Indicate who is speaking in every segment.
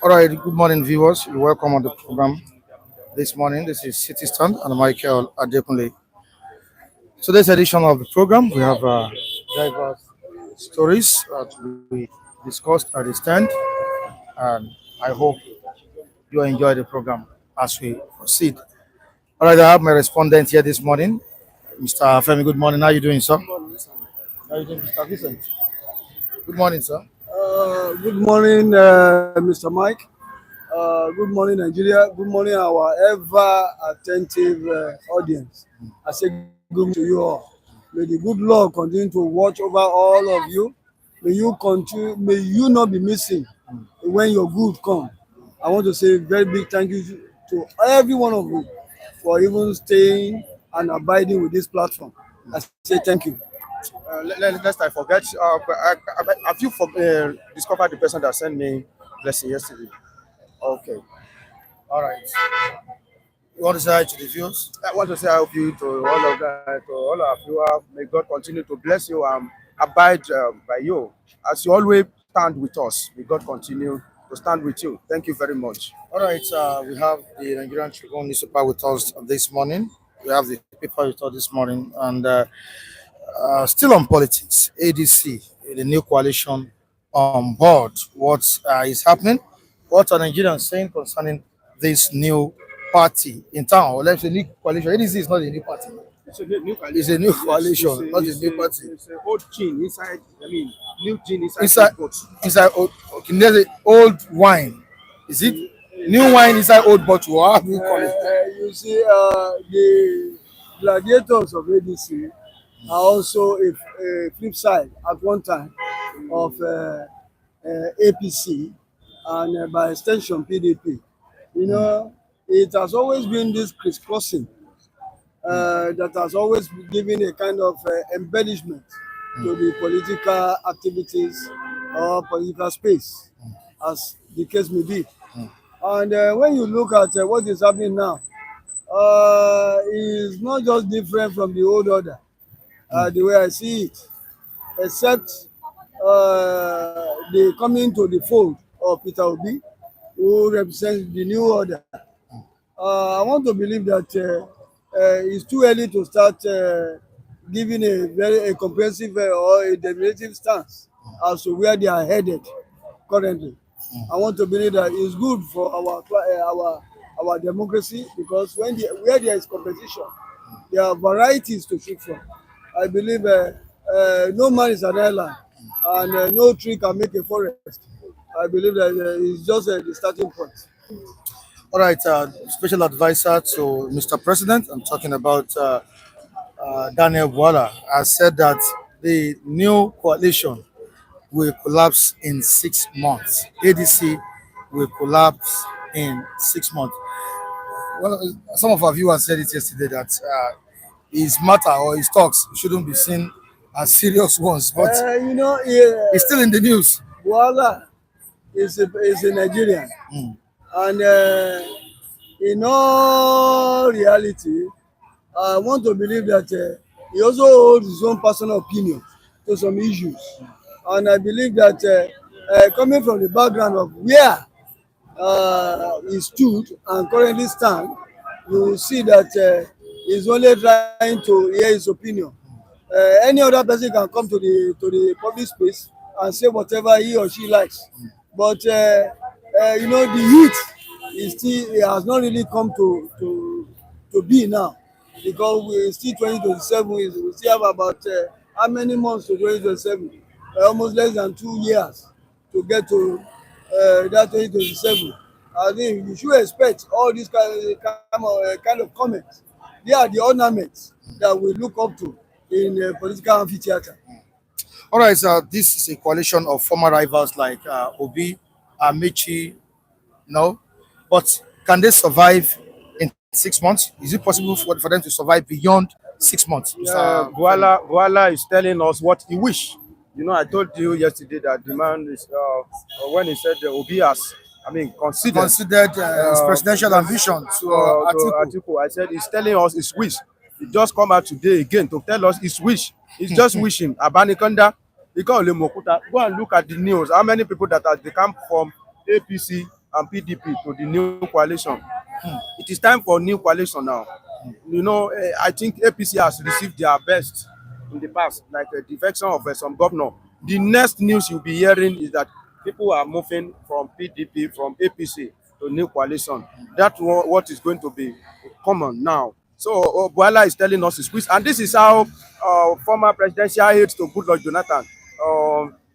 Speaker 1: All right, good morning, viewers. You're welcome on the program this morning. This is City Stand and Michael Adc'Ll. Today's edition of the program, we have diverse stories that we discussed at the stand, and I hope you enjoy the program as we proceed. All right, I have my respondent here this morning, Mr. Femi. Good morning. How are you doing, sir? How are you doing, Mr. Vincent? Good morning, sir.
Speaker 2: Good morning, Mr. Mike. Good morning, Nigeria. Good morning, our ever attentive audience. I say good morning to you all. May the good Lord continue to watch over all of you. May you continue. May you not be missing when your good come. I want to say a very big thank you to every one of you for even staying and abiding with this platform. I say thank you.
Speaker 3: Lest I forget, have you discovered the person that sent me blessing yesterday? Okay.
Speaker 1: All right. You want to say hi to the viewers?
Speaker 3: I want to say I hope you to all of that, to all of you. May God continue to bless you and abide by you. As you always stand with us, may God continue to stand with you. Thank you very much.
Speaker 1: All right, we have the Nigerian Tribune newspaper with us this morning. We have the paper with us this morning, and still on politics, ADC, the new coalition on board. What is happening? What are Nigerians saying concerning this new party in town? Or let's say new coalition. ADC is not a new party.
Speaker 3: It's a new coalition.
Speaker 1: It's a new coalition, not a new party.
Speaker 3: It's an old gin inside. I mean, new gin
Speaker 1: Inside,
Speaker 3: boat.
Speaker 1: inside old, okay, there's a old wine. Is it new wine inside old bottle? How do you call it?
Speaker 2: You see, the gladiators of ADC are also a flip side at one time of APC and by extension PDP. You know, it has always been this crisscrossing that has always given a kind of embellishment to the political activities or political space, as the case may be. And when you look at what is happening now, it's not just different from the old order, the way I see it, except the coming to the fold of Peter Obi, who represents the new order. I want to believe that it's too early to start giving a comprehensive or a definitive stance as to where they are headed currently. I want to believe that it's good for our democracy, because where there is competition, there are varieties to choose from. I believe no man is an island, and no tree can make a forest. I believe that it's just the starting point.
Speaker 1: All right, special advisor to Mr. President, I'm talking about Daniel Bwala, has said that the new coalition will collapse in 6 months. ADC will collapse in 6 months. Well, some of our viewers said it yesterday that his matter or his talks shouldn't be seen as serious ones, but it's still in the news.
Speaker 2: Bwala is a Nigerian, and in all reality, I want to believe that he also holds his own personal opinion to some issues, and I believe that coming from the background of where he stood and currently stand, you will see that he's only trying to hear his opinion. Any other person can come to the public space and say whatever he or she likes, but the youth it has not really come to be now, because we still 2027. We still have about how many months to 2027? Almost less than 2 years to get to that 2027. I think you should expect all these kind of comments. They are the ornaments that we look up to in political amphitheater.
Speaker 1: All right, this is a coalition of former rivals like Obi, Amici, no, but can they survive in 6 months? Is it possible for them to survive beyond 6 months?
Speaker 3: Bwala is telling us what he wish. You know, I told you yesterday that the man is when he said the Obi has, considered
Speaker 1: his presidential ambition to
Speaker 3: Adc'Ll. I said he's telling us his wish. He just come out today again to tell us his wish. He's just wishing Abanikonda Go and look at the news. How many people that have become from APC and PDP to the new coalition? It is time for new coalition now. I think APC has received their best in the past, like a defection of some governor. The next news you'll be hearing is that people are moving from PDP, from APC to new coalition. That's what is going to be common now. So Bwala is telling us his quiz, and this is how former presidential aide to Goodluck Jonathan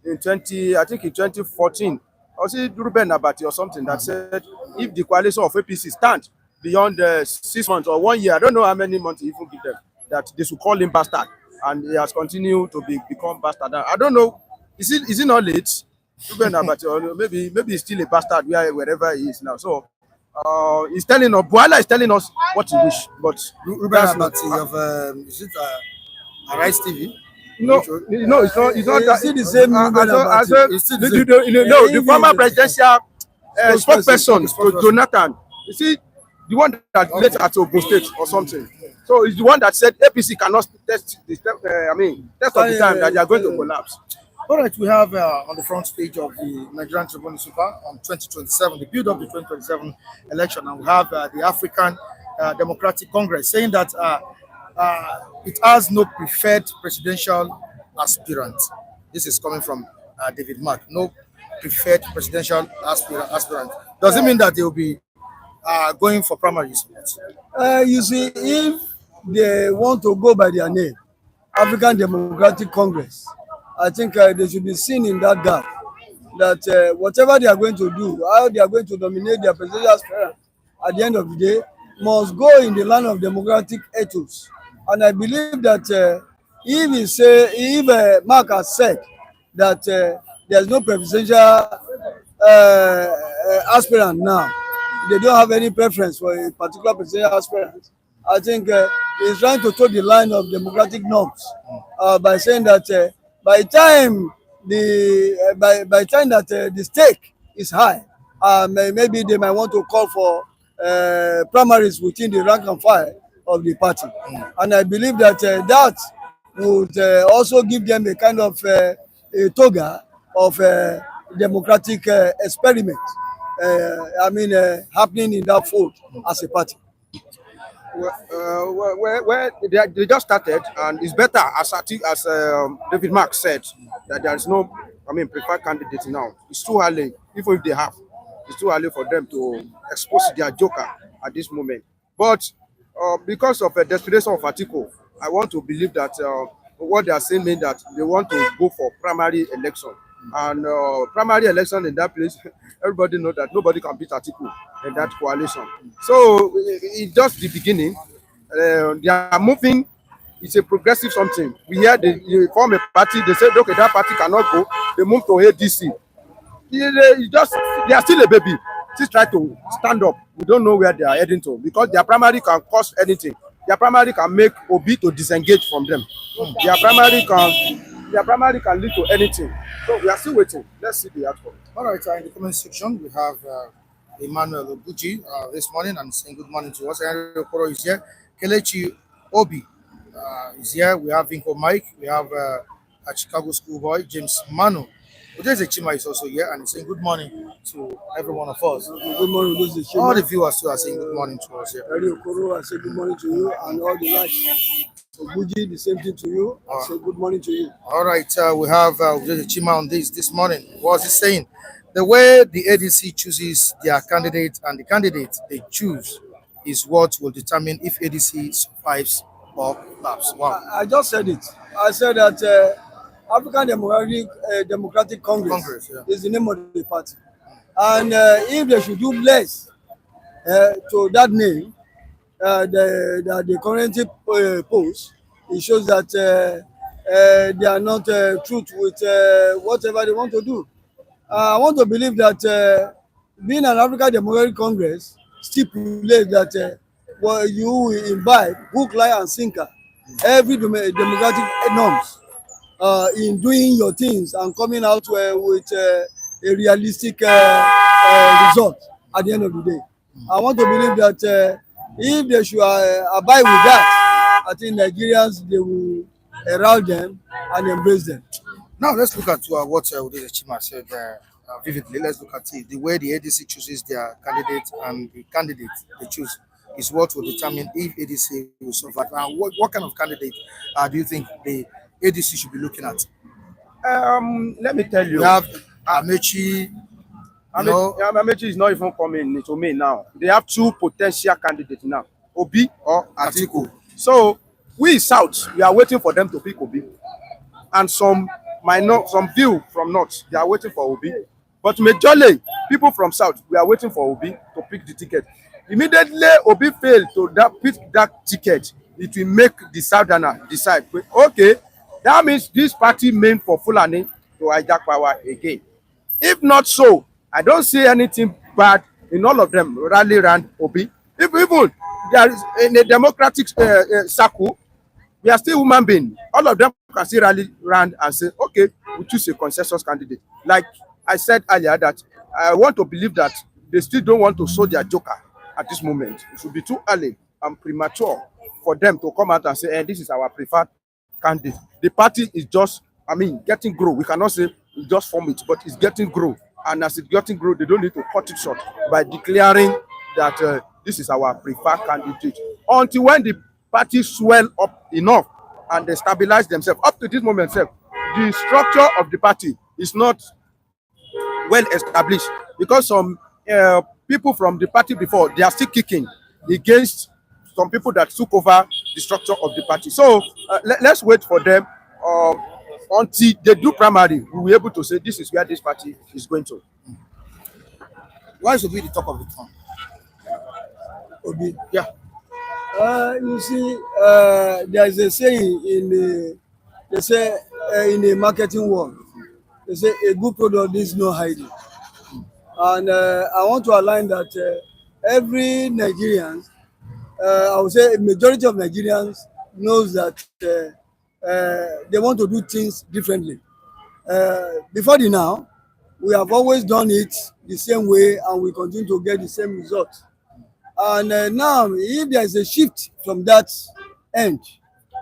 Speaker 3: in 2014, or was it Ruben Abati or something, that said if the coalition of APC stand beyond 6 months or 1 year, I don't know how many months he even give them, that they should call him bastard, and he has continued to become bastard. I don't know, is it not late? Ruben Abati, or maybe he's still a bastard wherever he is now. So he's telling us, Bwala is telling us what he wish, but
Speaker 1: Ruben
Speaker 3: that's not.
Speaker 1: Abati of is it Arise TV?
Speaker 3: No, it's not. It's not
Speaker 2: Is
Speaker 3: that.
Speaker 2: it the same Ruben Abati?
Speaker 1: It's still the same.
Speaker 3: The former presidential spokesperson to Jonathan. You see, the one that led at Ogun State or something. So it's the one that said APC cannot test the test of the time that they are going to collapse.
Speaker 1: All right, we have on the front page of the Nigerian Tribune Super on 2027, the build up the 2027 election, and we have the African Democratic Congress saying that it has no preferred presidential aspirant. This is coming from David Mark. No preferred presidential aspirant. Does it mean that they will be going for primaries?
Speaker 2: You see, if they want to go by their name, African Democratic Congress, I think they should be seen in that gap. That whatever they are going to do, how they are going to nominate their presidential aspirant at the end of the day, must go in the line of democratic ethos. And I believe that if Mark has said that there's no presidential aspirant now, they don't have any preference for a particular presidential aspirant, I think he's trying to toe the line of democratic norms by saying that by the time the stake is high, maybe they might want to call for primaries within the rank and file of the party. And I believe that that would also give them a kind of a toga of democratic experiment happening in that fold as a party.
Speaker 3: They just started, and it's better, as David Mark said, that there is no preferred candidate now. It's too early, even if they have. It's too early for them to expose their joker at this moment. But because of a desperation of Adc'Ll, I want to believe that what they are saying means that they want to go for primary election. And primary election in that place, everybody knows that nobody can beat Adc'Ll in that coalition. So it's just the beginning. They are moving. It's a progressive something. We hear they form a party. They say, okay, that party cannot go. They move to ADC. They are still a baby. Still try to stand up. We don't know where they are heading to, because their primary can cause anything. Their primary can make Obi to disengage from them. Their primary can lead to anything. So we are still waiting. Let's see the outcome.
Speaker 1: All right, in the comment section, we have Emmanuel Oguchi this morning and saying good morning to us. Henry Okoro is here. Kelechi Obi is here. We have Vinko Mike. We have a Chicago schoolboy, James Manu. Udeze Chima is also here and he's saying good morning to every one of us.
Speaker 2: Good morning, Udeze Chima.
Speaker 1: All the viewers too are saying good morning to us here.
Speaker 2: Henry Okoro, I say good morning to you, and all the likes. Oguchi, the same thing to you. I say good morning to you.
Speaker 1: All right, we have Udeze Chima on this morning. What was he saying? The way the ADC chooses their candidate and the candidate they choose is what will determine if ADC survives or collapses. Wow.
Speaker 2: I just said it. I said that African Democratic Congress is the name of the party. And if they should do less to that name that they currently post, it shows that they are not truth with whatever they want to do. I want to believe that being an African Democratic Congress stipulates that you imbibe hook, line, and sinker every democratic norms in doing your things and coming out with a realistic result at the end of the day. I want to believe that if they should abide with that, I think Nigerians, they will arouse them and embrace them.
Speaker 1: Now let's look at what Udeze Chima said vividly. Let's look at it. The way the ADC chooses their candidate and the candidate they choose is what will determine if ADC will survive. Now, what kind of candidate do you think the ADC should be looking at?
Speaker 3: Let me tell you.
Speaker 1: We have Amechi.
Speaker 3: Amechi is not even coming to me now. They have two potential candidates now, Obi or Adc'Ll. So we South, we are waiting for them to pick Obi, and some view from North, they are waiting for Obi. But majorly people from South, we are waiting for Obi to pick the ticket. Immediately Obi failed to pick that ticket, it will make the Southerner decide, okay, that means this party meant for Fulani to hijack power again. If not so, I don't see anything bad in all of them rally around Obi. If even there is in a democratic circle, we are still human beings. All of them can still rally around and say, okay, we choose a consensus candidate. Like I said earlier, that I want to believe that they still don't want to show their joker at this moment. It should be too early and premature for them to come out and say, this is our preferred candidate. The party is just, getting grow. We cannot say we just form it, but it's getting grow. And as it's getting grow, they don't need to cut it short by declaring that this is our preferred candidate. Until when the party swell up enough and they stabilize themselves. Up to this moment, the structure of the party is not well established because some people from the party before, they are still kicking against some people that took over the structure of the party. So let's wait for them until they do primary. We will be able to say this is where this party is going to.
Speaker 1: Why should be the talk of the town?
Speaker 2: Obi.
Speaker 1: Yeah.
Speaker 2: You see, there is a saying in the marketing world. They say a good product needs no hiding. And I want to align that every Nigerian, I would say a majority of Nigerians knows that they want to do things differently. Before the now, we have always done it the same way and we continue to get the same results. And now, if there is a shift from that end,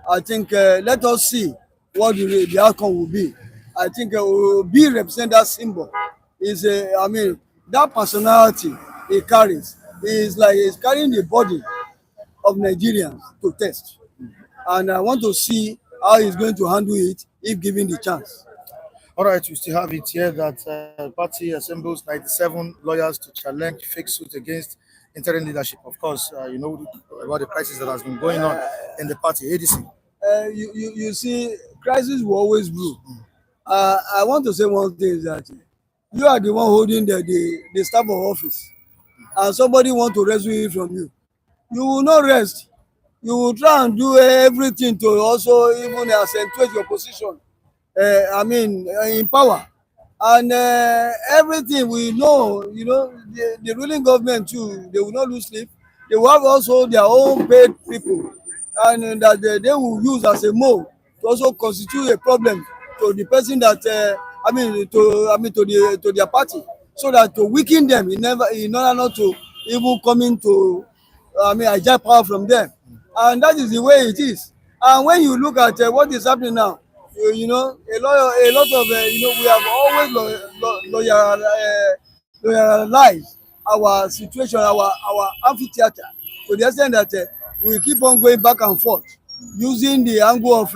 Speaker 2: I think let us see what the outcome will be. I think Obi represent that symbol. Is that personality he carries is like he's carrying the body of Nigerians to test. And I want to see how he's going to handle it if given the chance.
Speaker 1: All right, we still have it here that party assembles 97 lawyers to challenge fake suit against interim leadership. Of course, you know about the crisis that has been going on in the party, ADC.
Speaker 2: You see, crisis will always brew. I want to say one thing is that you are the one holding the staff of office, and somebody want to rescue it from you. You will not rest. You will try and do everything to also even accentuate your position. In power. And everything we know, the ruling government too, they will not lose sleep. They will have also their own paid people, and that they will use as a mode to also constitute a problem to the person that to their party, so that to weaken them in order not to even come into hijack power from them. And that is the way it is. And when you look at what is happening now, a lot of we have always loyalized our situation, our amphitheater, to the extent that we keep on going back and forth using the angle of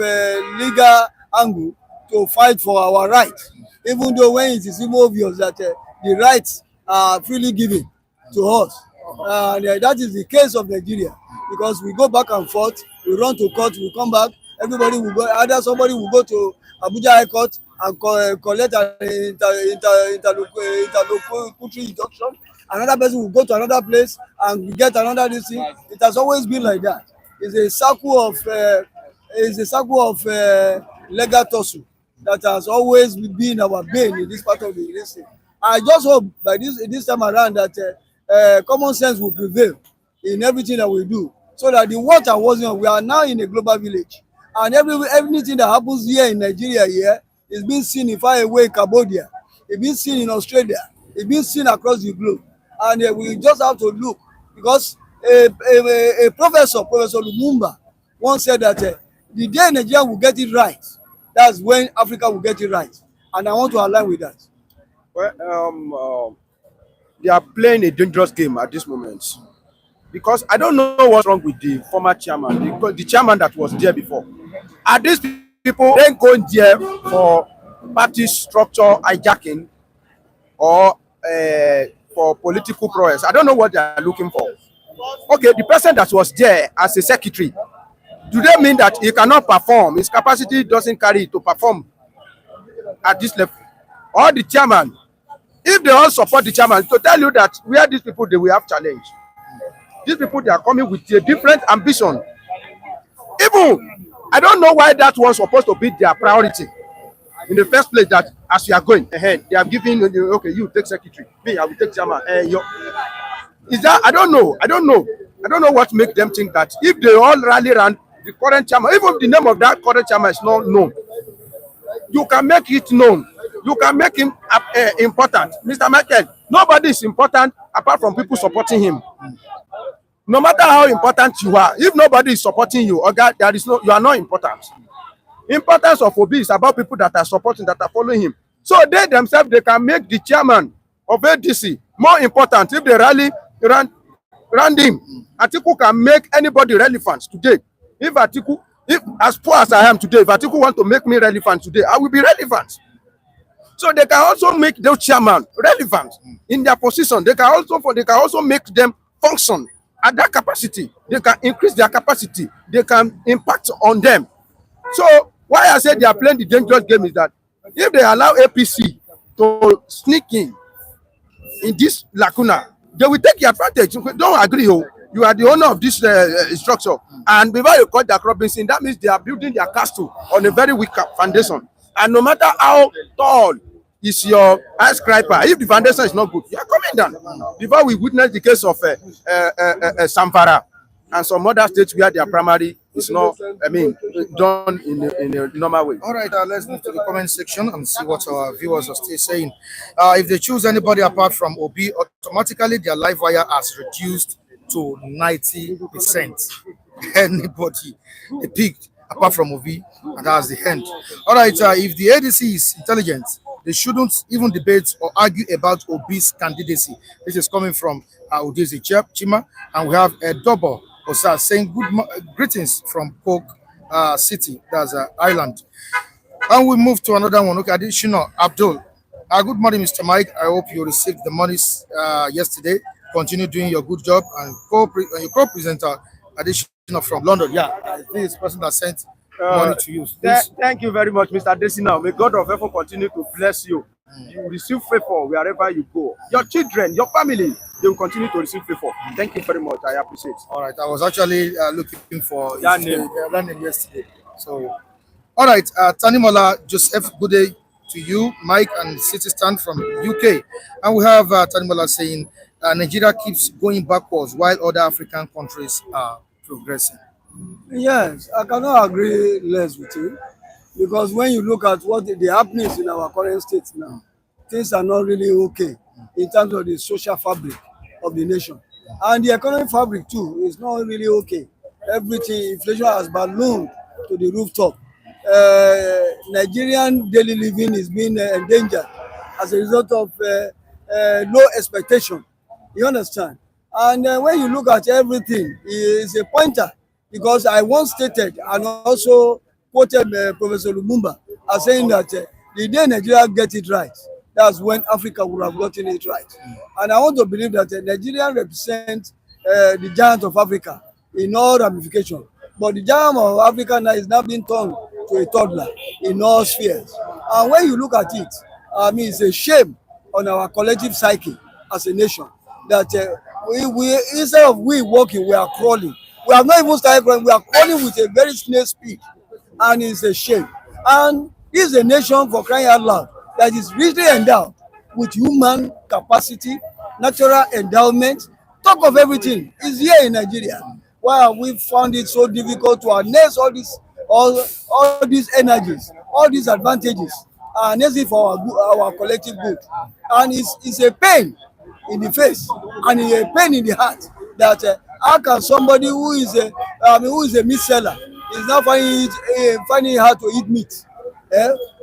Speaker 2: legal angle to fight for our rights, even though when it is even obvious that the rights are freely given to us. And that is the case of Nigeria, because we go back and forth, we run to court, we come back, everybody will go, either somebody will go to Abuja High Court and collect an interlocutory injunction, another person will go to another place and get another thing. It has always been like that. It's a circle of legal tussle that has always been our bane in this part of the nation. I just hope by this time around that common sense will prevail in everything that we do, so that the water wasn't. We are now in a global village, and everything that happens here in Nigeria here is being seen in far away in Cambodia, it's being seen in Australia, it's being seen across the globe, and we just have to look, because a Professor Lumumba once said that the day Nigeria will get it right That's when Africa will get it right. And I want to align with that.
Speaker 3: Well, they are playing a dangerous game at this moment because I don't know what's wrong with the former chairman, because the chairman that was there before. Are these people then going there for party structure hijacking or for political prowess? I don't know what they are looking for. Okay, the person that was there as a secretary, do they mean that he cannot perform? His capacity doesn't carry to perform at this level? Or the chairman, if they all support the chairman, to tell you that where these people they will have challenge. These people they are coming with a different ambition. Even I don't know why that was supposed to be their priority in the first place. That as you are going ahead, they have given you, okay, you take secretary, me I will take chairman. Is that I don't know. I don't know what makes them think that if they all rally around the current chairman, even if the name of that current chairman is not known, you can make it known. You can make him important. Mr. Michael, nobody is important apart from people supporting him. No matter how important you are, if nobody is supporting you, okay, you are not important. Importance of Obi is about people that are supporting, that are following him. So they themselves, they can make the chairman of ADC more important if they rally around him. Atiku can make anybody relevant today. If as poor as I am today, if Atiku want to make me relevant today, I will be relevant. So they can also make the chairman relevant in their position. They can also make them function at that capacity. They can increase their capacity. They can impact on them. So why I say they are playing the dangerous game is that if they allow APC to sneak in this lacuna, they will take the advantage. Don't agree, you are the owner of this structure, and before you cut their croppings in, that means they are building their castle on a very weak foundation. And no matter how tall is your skyscraper, if the foundation is not good, you are coming down. Before we witness the case of Samfara and some other states where their primary is not, done in a normal way.
Speaker 1: All right, let's move to the comment section and see what our viewers are still saying. If they choose anybody apart from Obi, automatically their live wire has reduced to 90%. Anybody they picked apart from Obi, and that's the end. All right, if the ADC is intelligent, they shouldn't even debate or argue about Obi's candidacy. This is coming from Udezi Chima, and we have a double Osa saying greetings from Coke City, that's Island. And we move to another one. Okay, additional Abdul. Good morning, Mr. Mike. I hope you received the monies yesterday. Continue doing your good job, and your co-presenter additional from London. Yeah, I think it's the person that sent money to you.
Speaker 3: Thank you very much, Mr. Desina. May God of heaven continue to bless you. You receive favor wherever you go. Your children, your family, they will continue to receive favor. Thank you very much. I appreciate.
Speaker 1: All right, I was actually looking for
Speaker 3: that name
Speaker 1: yesterday. So, all right, Tanimola Joseph, good day to you, Mike and City Stand from UK. And we have Tanimola saying Nigeria keeps going backwards while other African countries are progressing.
Speaker 2: Yes, I cannot agree less with you, because when you look at what the happenings in our current state now, things are not really okay in terms of the social fabric of the nation. And the economic fabric too is not really okay. Everything, inflation has ballooned to the rooftop. Nigerian daily living is being endangered as a result of low expectation. You understand? And when you look at everything, it's a pointer, because I once stated and also quoted Professor Lumumba as saying that the day Nigeria get it right, that's when Africa would have gotten it right. And I want to believe that Nigeria represents the giant of Africa in all ramifications. But the giant of Africa now is now being turned to a toddler in all spheres. And when you look at it, it's a shame on our collective psyche as a nation that we instead of we walking, we are crawling. We have not even started crawling. We are crawling with a very snail speed, and it's a shame. And this is a nation, for crying out loud, that is richly endowed with human capacity, natural endowment. Talk of everything is here in Nigeria. Why have we found it so difficult to harness all these energies, all these advantages, harness it for our collective good? And it's a pain in the face and a pain in the heart that how can somebody who is a meat seller is now finding it hard to eat meat?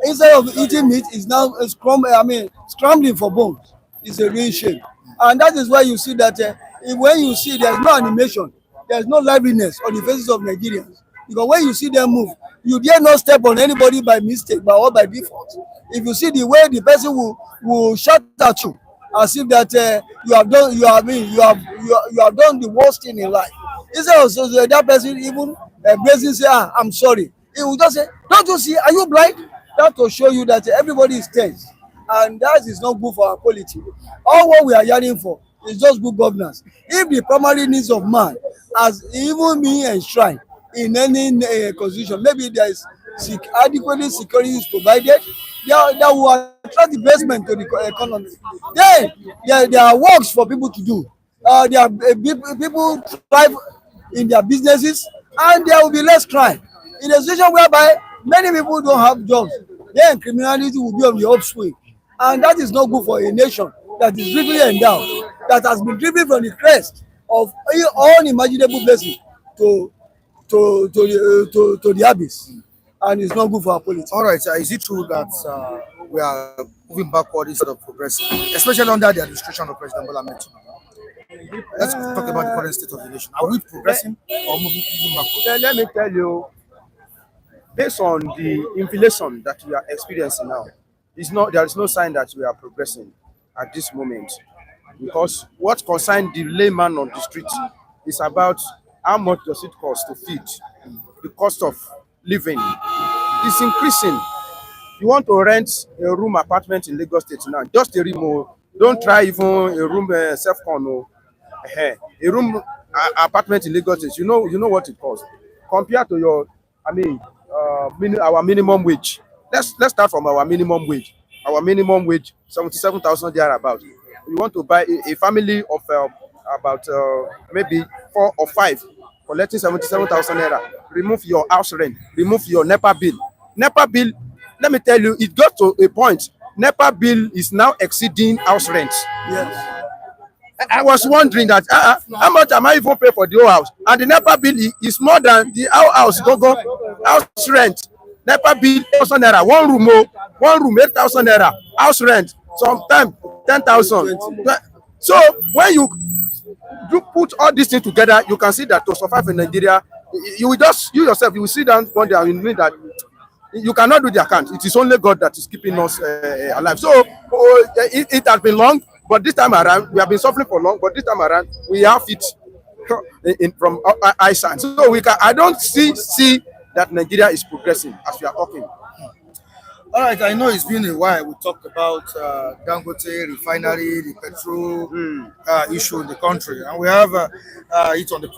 Speaker 2: Instead of eating meat, is now scrambling for bones. It's a real shame, and that is why you see that when you see there's no animation, there's no liveliness on the faces of Nigerians. Because when you see them move, you dare not step on anybody by mistake, or by default. If you see the way the person will shout at you, as if that you have done, you have done the worst thing in life. Instead of that person even embracing, say, I'm sorry. He will just say, don't you see, are you blind? That will show you that everybody is tense. And that is not good for our polity. All what we are yearning for is just good governance. If the primary needs of man has even been enshrined in any constitution, maybe there is adequately security is provided, that will attract investment to the economy. Then there are works for people to do. There are people thrive in their businesses, and there will be less crime. In a situation whereby many people don't have jobs, then criminality will be on the upswing, and that is not good for a nation that is deeply endowed, that has been driven from the crest of all imaginable blessings to the abyss, and it's not good for our politics.
Speaker 1: All right, is it true that we are moving backward instead of progressing, especially under the administration of President Bola Tinubu? Let's talk about the current state of the nation. Are we progressing or moving backward?
Speaker 3: Let me tell you, based on the inflation that we are experiencing now, there is no sign that we are progressing at this moment, because what concerns the layman on the street is about how much does it cost to feed. The cost of living is increasing. You want to rent a room apartment in Lagos State now, just a room. Don't try even a room self-con. A room apartment in Lagos State, you know what it costs compared to your, our minimum wage. Let's start from our minimum wage. Our minimum wage 77,000 thereabout. You want to buy a family of about maybe 4 or 5 collecting 77,000 naira. Remove your house rent, remove your NEPA bill. NEPA bill, let me tell you, it got to a point. NEPA bill is now exceeding house rent.
Speaker 2: Yes.
Speaker 3: I was wondering that how much am I even pay for the whole house? And the NEPA bill is more than the house house rent. NEPA bill 8,000 naira, one room 8,000 naira, house rent sometimes 10,000. So when you put all these things together, you can see that to survive in Nigeria, you yourself will sit down one day and you know that you cannot do the account. It is only God that is keeping us alive. So it has been long, but this time around we have been suffering for long. But this time around we have it from eyesight. So I don't see that Nigeria is progressing as we are talking.
Speaker 1: All right, I know it's been a while. We talked about Dangote refinery, the petrol issue in the country, and we have it on the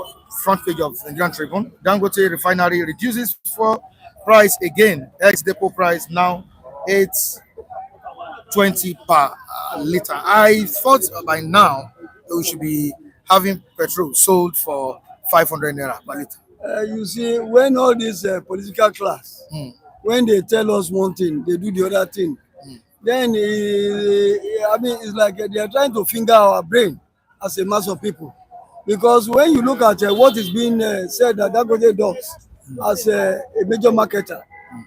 Speaker 1: front page of the Nigerian Tribune. Dangote refinery reduces for price again. Ex-depot price now 8.20 per liter. I thought by now we should be having petrol sold for 500 naira per liter.
Speaker 2: You see, when all this political class, when they tell us one thing, they do the other thing. Then, it's like they are trying to finger our brain as a mass of people. Because when you look at what is being said that Dangote does as a major marketer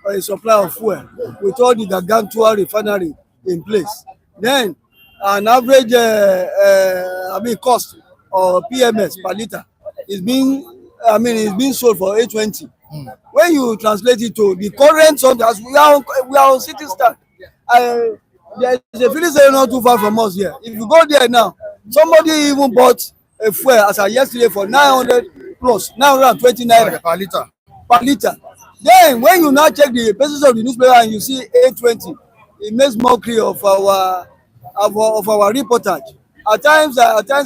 Speaker 2: or a supplier of fuel, with all the gargantua refinery in place, then an average cost or PMS per liter is being sold for 820. When you translate it to the current song, as we are on city stand, there is a filling station not too far from us here. If you go there now, somebody even bought a fuel as of yesterday for 900 plus 920 naira per liter. Then when you now check the pages of the newspaper and you see 820, it makes mockery of our reportage. At times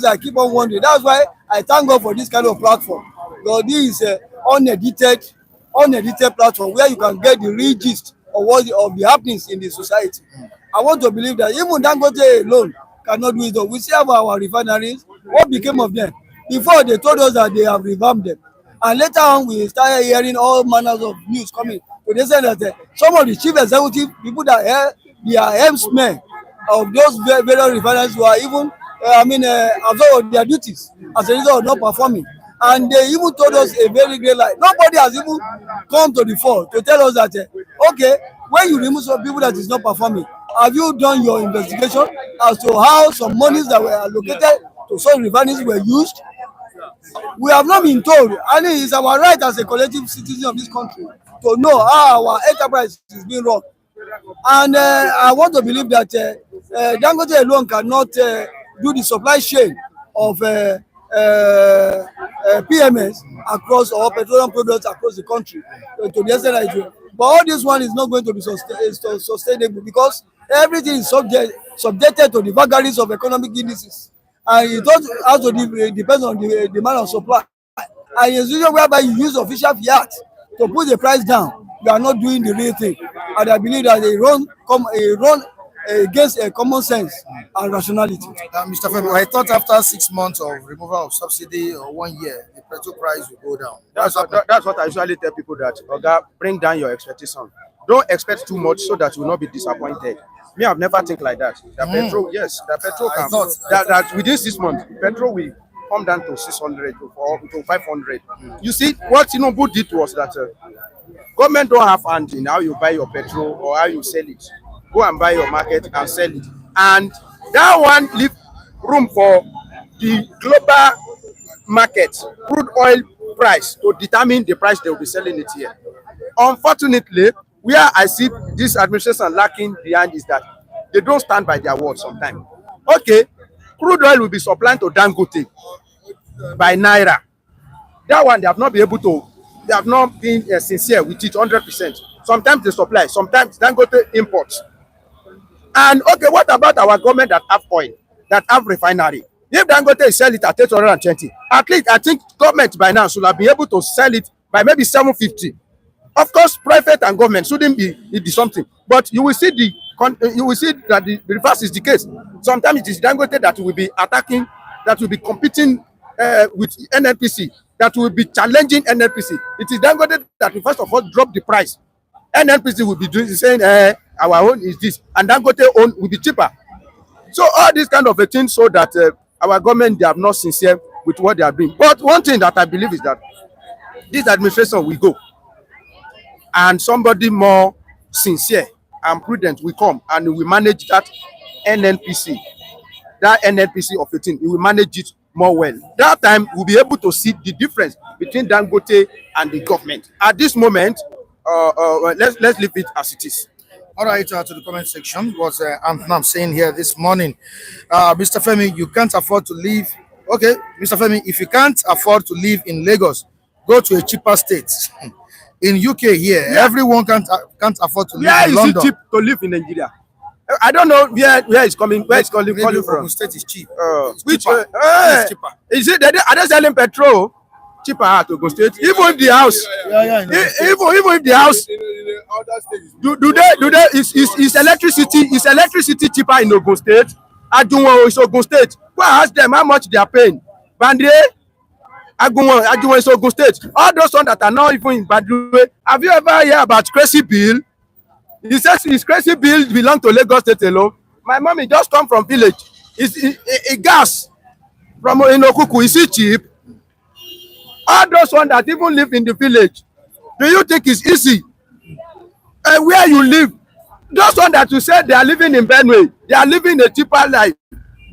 Speaker 2: I keep on wondering. That's why I thank God for this kind of platform. Because this is unedited platform where you can get the real gist of the happenings in the society. I want to believe that even Dangote alone cannot do it. We see our refineries. What became of them? Before they told us that they have revamped them, and later on we started hearing all manners of news coming. So they said that some of the chief executive people that they are helmsmen of those various refineries who are even absorbed of their duties as a result of not performing. And they even told us a very great lie. Nobody has even come to the fore to tell us that okay, when you remove some people that is not performing, have you done your investigation as to how some monies that were allocated to such refineries were used? We have not been told, and it is our right as a collective citizen of this country to know how our enterprise is being run. And I want to believe that Dangote alone cannot do the supply chain of PMS across or petroleum products across the country to the extent that it will. But all this one is not going to be sustainable because everything is subjected to the vagaries of economic indices. And it also depends on the demand and supply. And in a situation whereby you use official fiat to put the price down, you are not doing the real thing. And I believe that a run against common sense and rationality.
Speaker 1: Mr. Femi, I thought after 6 months of removal of subsidy or 1 year, the petrol price will go down.
Speaker 3: That's what I usually tell people, that Oga, bring down your expectation. Don't expect too much so that you will not be disappointed. Me, I've never think like that. The petrol, yes, the petrol can. That within 6 months, petrol will come down to 600 to 500. You see, what Tinubu did was that government don't have hand in how you buy your petrol or how you sell it. Go and buy your market and sell it, and that one leave room for the global market crude oil price to determine the price they will be selling it here. Unfortunately, where I see this administration lacking behind is that they don't stand by their word sometimes. Okay, crude oil will be supplied to Dangote by Naira. That one, they have not been able to, they have not been sincere with it 100%. Sometimes they supply, sometimes Dangote imports. And okay, what about our government that have oil, that have refinery? If Dangote is sell it at 820, at least I think government by now should have been able to sell it by maybe 750. Of course, private and government shouldn't be something, but you will see that the reverse is the case. Sometimes it is Dangote that will be attacking, that will be competing with NNPC, that will be challenging NNPC. It is Dangote that will first of all drop the price. NNPC will be saying our own is this, and Dangote own will be cheaper. So all these kind of a thing, so that our government, they are not sincere with what they are doing. But one thing that I believe is that this administration will go, and somebody more sincere and prudent will come, and we manage that NNPC, of a thing. We will manage it more well. That time we'll be able to see the difference between Dangote and the government. At this moment, let's leave it as it is.
Speaker 1: All right, to the comment section, what I'm saying here this morning. Mr. Femi, you can't afford to live. Okay, Mr. Femi, if you can't afford to live in Lagos, go to a cheaper state. In UK here, everyone can't afford to live in London.
Speaker 3: Where is it cheap to live in Nigeria? I don't know where it's coming. Where it's calling from?
Speaker 1: Ogun State is cheap.
Speaker 3: Which
Speaker 1: cheaper. It's cheaper.
Speaker 3: Is it? Are they selling petrol cheaper at Ogun State? Even if the house, even if the house, do they? Is electricity cheaper in Ogun State? Adc'Ll is Ogun State. Go ask them how much they are paying. Bandre, Adc'Ll is Ogun State. All those ones that are not even in Bandre. Have you ever heard about Crazy Bill? He says his Crazy Bill belong to Lagos State alone. My mommy just come from village. Is gas from Inokuku, is it cheap? All those ones that even live in the village, do you think it's easy? And where you live, those ones that you said they are living in Benue, they are living a cheaper life.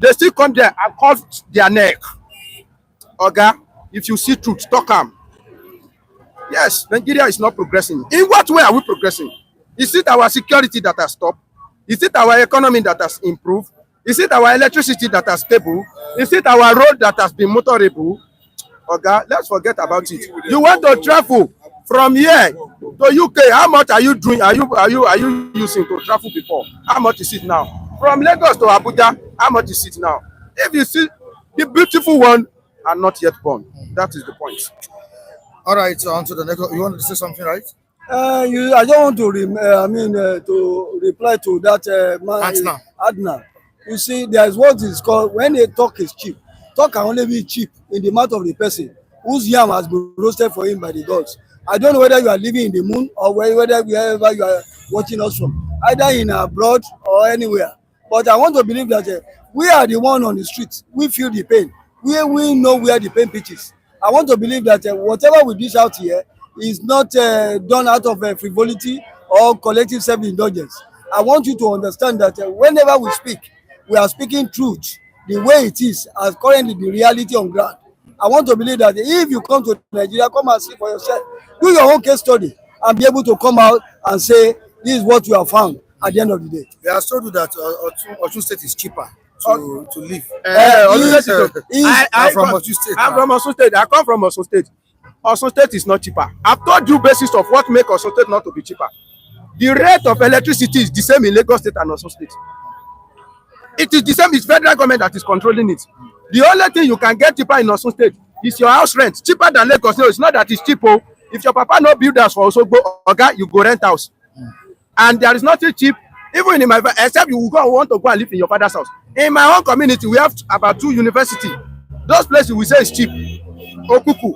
Speaker 3: They still come there and cut their neck. Oga, if you see truth, talk am. Yes, Nigeria is not progressing. In what way are we progressing? Is it our security that has stopped? Is it our economy that has improved? Is it our electricity that has stable? Is it our road that has been motorable? Okay, let's forget about it. You want to travel from here to UK? How much are you doing? Are you using to travel before? How much is it now? From Lagos to Abuja, how much is it now? If you see, the beautiful one are not yet born. That is the point.
Speaker 1: All right, so on to the next. You want to say something, right?
Speaker 2: I don't want to to reply to that man. Adna. You see, there is what is called, when a talk is cheap, talk can only be cheap in the mouth of the person whose yam has been roasted for him by the gods. I don't know whether you are living in the moon or whether wherever you are watching us from, either in abroad or anywhere. But I want to believe that we are the one on the street. We feel the pain. We know where the pain pitches. I want to believe that whatever we dish out here is not done out of frivolity or collective self-indulgence. I want you to understand that whenever we speak, we are speaking truth the way it is as currently the reality on ground. I want to believe that if you come to Nigeria, come and see for yourself, do your own case study, and be able to come out and say this is what you have found at the end of the day.
Speaker 1: They have told you that Osun State is cheaper to live.
Speaker 3: I'm from Osun State. I'm from Osun State. I come from Osun State. Osun State is not cheaper. I've told you basis of what make Osun State not to be cheaper. The rate of electricity is the same in Lagos State and Osun State. It is the same. It's federal government that is controlling it. The only thing you can get cheaper in Osun State is your house rent. Cheaper than Lagos. No, it's not that it's cheap. Oh. If your papa no build house for Osogbo, okay, you go rent house. And there is nothing cheap, even in my, except you want to go and live in your father's house. In my own community, we have about 2 universities. Those places we say is cheap. Okuku,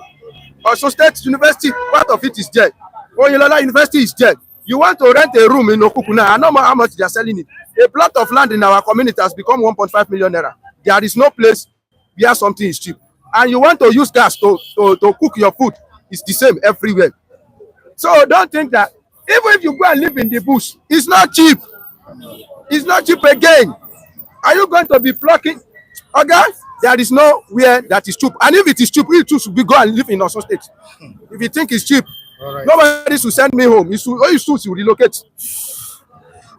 Speaker 3: Osun State University, part of it is there. Oyinlola University is there. You want to rent a room in Okuku now, I know how much they are selling it. A plot of land in our community has become 1.5 million naira. There is no place where something is cheap. And you want to use gas to cook your food, it's the same everywhere. So don't think that even if you go and live in the bush, it's not cheap. It's not cheap again. Are you going to be plucking? Okay? There is nowhere that is cheap. And if it is cheap, you too should go and live in Osun State. If you think it's cheap, right, nobody should send me home. You should relocate.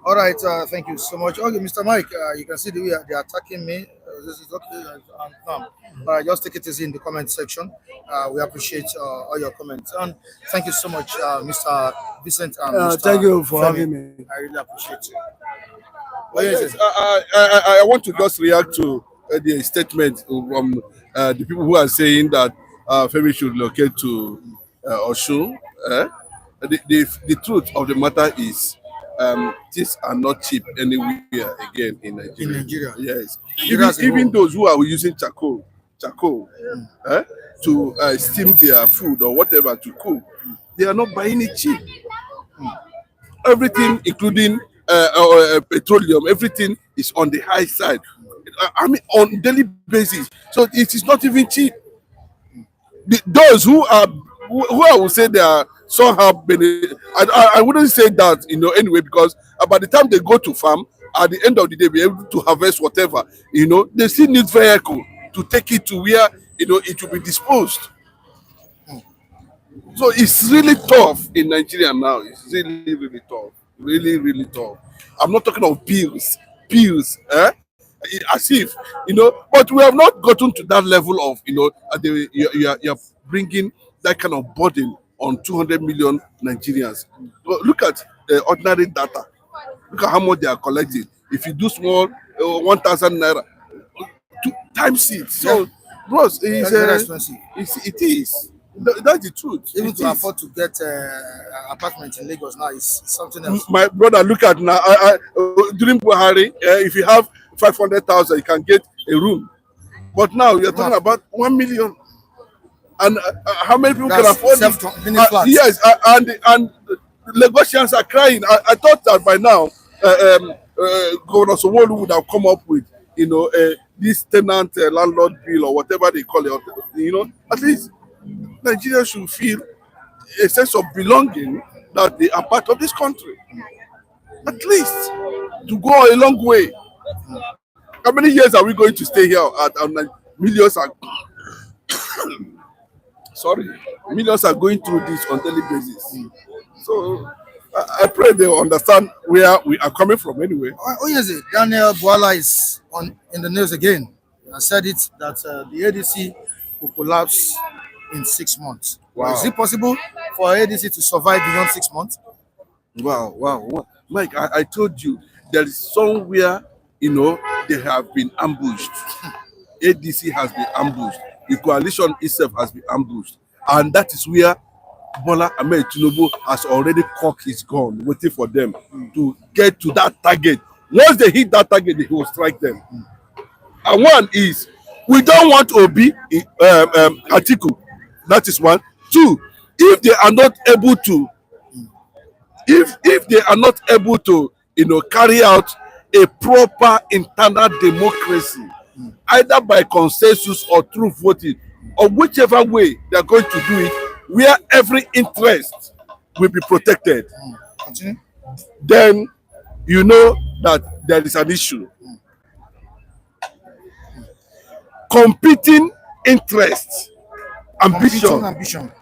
Speaker 1: All right, thank you so much. Okay, Mr. Mike, you can see the way they are attacking me. This is okay. Just take it easy in the comment section. We appreciate all your comments. And thank you so much, Mr. Vincent.
Speaker 2: Thank you for having me.
Speaker 1: I really appreciate you.
Speaker 4: Yes, I want to just react to the statement from the people who are saying that Femi should locate to Osun. The truth of the matter is, things are not cheap anywhere again in Nigeria.
Speaker 1: In Nigeria,
Speaker 4: yes. Even those who are using charcoal to steam their food or whatever to cook, they are not buying it cheap. Everything, including petroleum, everything is on the high side. I mean, on daily basis. So it is not even cheap. Those who I would say they are somehow I wouldn't say that anyway, because by the time they go to farm, at the end of the day, be able to harvest whatever, they still need vehicle to take it to where it will be disposed. So it's really tough in Nigeria now. It's really, really tough. Really, really tough. I'm not talking of bills, as if, but we have not gotten to that level of, you're bringing that kind of burden on 200 million Nigerians. Look at ordinary data. Look at how much they are collecting. If you do small, 1,000 naira, times it. So, bros, it's
Speaker 1: very expensive.
Speaker 4: It is. That's the truth.
Speaker 1: Even to afford to get apartment in Lagos now is something else.
Speaker 4: My brother, look at now. During Buhari, if you have 500,000, you can get a room. But now you're talking about 1 million. And how many people can afford it? Yes, and Lagosians are crying. I thought that by now, Governor Sanwo-Olu would have come up with, this tenant landlord bill or whatever they call it. At least Nigerians should feel a sense of belonging that they are part of this country. At least to go a long way. How many years are we going to stay here? Millions are millions are going through this on daily basis. So I pray they understand where we are coming from anyway.
Speaker 1: Oh yes, Daniel Bwala is in the news again. I said it that the ADC will collapse in 6 months. Wow. Is it possible for ADC to survive beyond 6 months?
Speaker 4: Wow. Mike, I told you there is somewhere, they have been ambushed. ADC has been ambushed. The coalition itself has been ambushed. And that is where Bola Tinubu has already cocked his gun, waiting for them to get to that target. Once they hit that target, he will strike them. And one is, we don't want to be Adc'Ll. That is one. Two, if they are not able to, if they are not able to, carry out a proper internal democracy, either by consensus or through voting, or whichever way they are going to do it, where every interest will be protected.
Speaker 1: Continue.
Speaker 4: then you know that there is an issue. Competing interests,
Speaker 1: Competing
Speaker 4: ambition,
Speaker 1: ambition.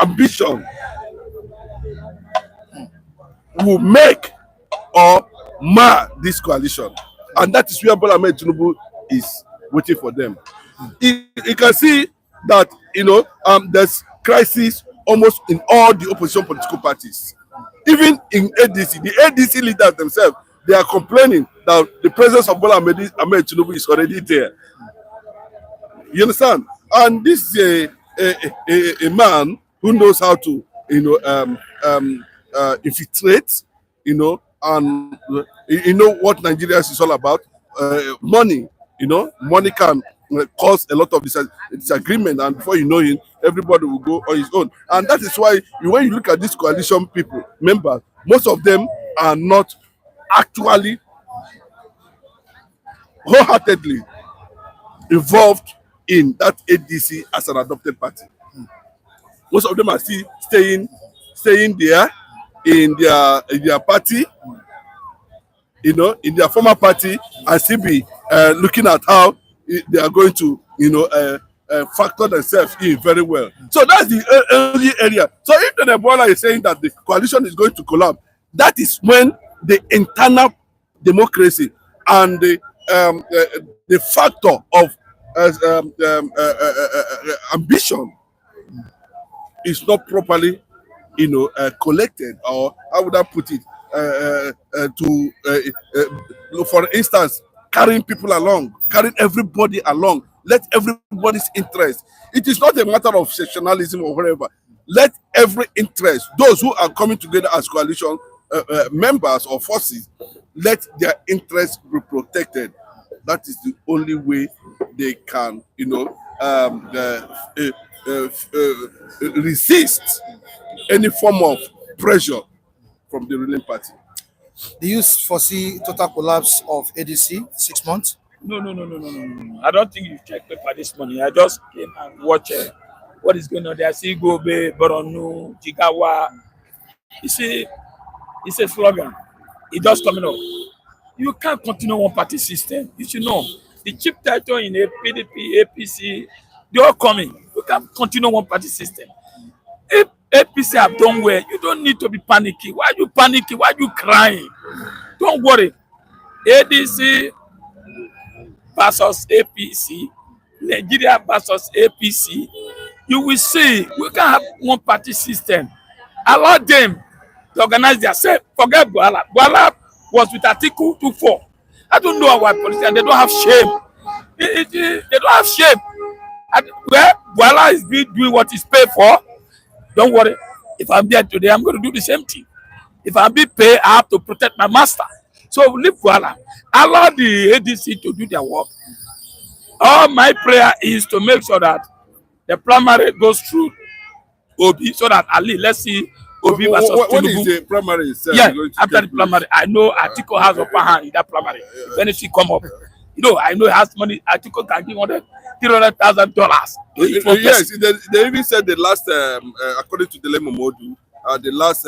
Speaker 4: ambition will make or mar this coalition, and that is where Bola Tinubu is waiting for them. You can see that there's crisis almost in all the opposition political parties, even in ADC. The ADC leaders themselves, they are complaining that the presence of Bola Tinubu is already there. You understand? And this is a man who knows how to infiltrate, and what Nigeria is all about. Money, money can cause a lot of disagreement, and before you know it, everybody will go on his own. And that is why when you look at this coalition members, most of them are not actually wholeheartedly involved in that ADC as an adopted party. Most of them are still staying there in their party, in their former party, and still be looking at how they are going to, factor themselves in very well. So that's the early area. So if the Bwala is saying that the coalition is going to collapse, that is when the internal democracy and the factor of ambition is not properly, collected, or how would I put it, for instance, carrying people along, carrying everybody along, let everybody's interest. It is not a matter of sectionalism or whatever. Let every interest, those who are coming together as coalition members or forces, let their interests be protected. That is the only way they can, resist any form of pressure from the ruling party.
Speaker 1: Do you foresee total collapse of ADC 6 months?
Speaker 5: No. I don't think you checked paper this morning. I just came and watched what is going on there. I see Gobe, Boronu, Jigawa. You see, it's a slogan. It just coming up. You can't continue one party system. You should know. The chief title in a PDP, APC, they all coming. You can't continue one party system. If APC have done well, you don't need to be panicking. Why are you panicking? Why are you crying? Don't worry. ADC versus APC, Nigeria versus APC, you will see we can have one party system. Allow them to organize themselves. Forget Bwala. Bwala was with Adc'Ll 2-4. I don't know our politicians, they don't have shame. They don't have shame. And where Bwala is doing what he's paid for, don't worry. If I'm there today, I'm going to do the same thing. If I'm being paid, I have to protect my master. So leave Bwala. Allow the ADC to do their work. All my prayer is to make sure that the primary goes through Obi, so that at least let's see Obi versus Tinubu.
Speaker 4: What is the primary itself?
Speaker 5: Yeah, after the primary, I know Adc'Ll has upper hand in that primary. If anything come up, I know he has money. Adc'Ll can give $300,000.
Speaker 4: Yes, they even said the last, according to the Momodu, the last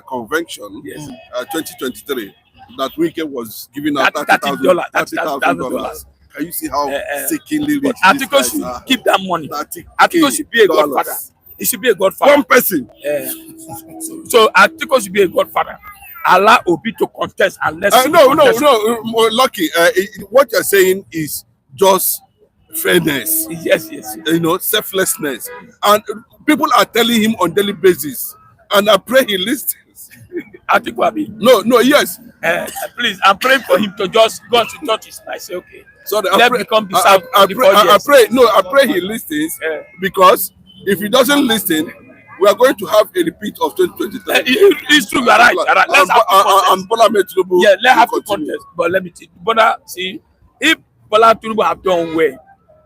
Speaker 4: convention,
Speaker 5: Yes.
Speaker 4: 2023, that Wike was giving out $30,000. Can you see how sickeningly rich
Speaker 5: Adc'Ll should keep that money. Adc'Ll should be a godfather. He should be a godfather.
Speaker 4: One person.
Speaker 5: So Adc'Ll should be a godfather. Allow Obi to contest and let's see.
Speaker 4: No, Lucky. What you're saying is just fairness.
Speaker 5: Yes.
Speaker 4: Selflessness. And people are telling him on daily basis. And I pray he listens.
Speaker 5: Adc'Ll Abi.
Speaker 4: No, yes.
Speaker 5: Please, I'm praying for him to just go to churches. I say, okay.
Speaker 4: So
Speaker 5: I
Speaker 4: pray he listens, because if he doesn't listen, we are going to have a repeat of 2023.
Speaker 5: It's true, you're right. Let's have
Speaker 4: and Bola Tinubu.
Speaker 5: Yeah, let's have a contest. But let me see. See, if Bola Tinubu have done well,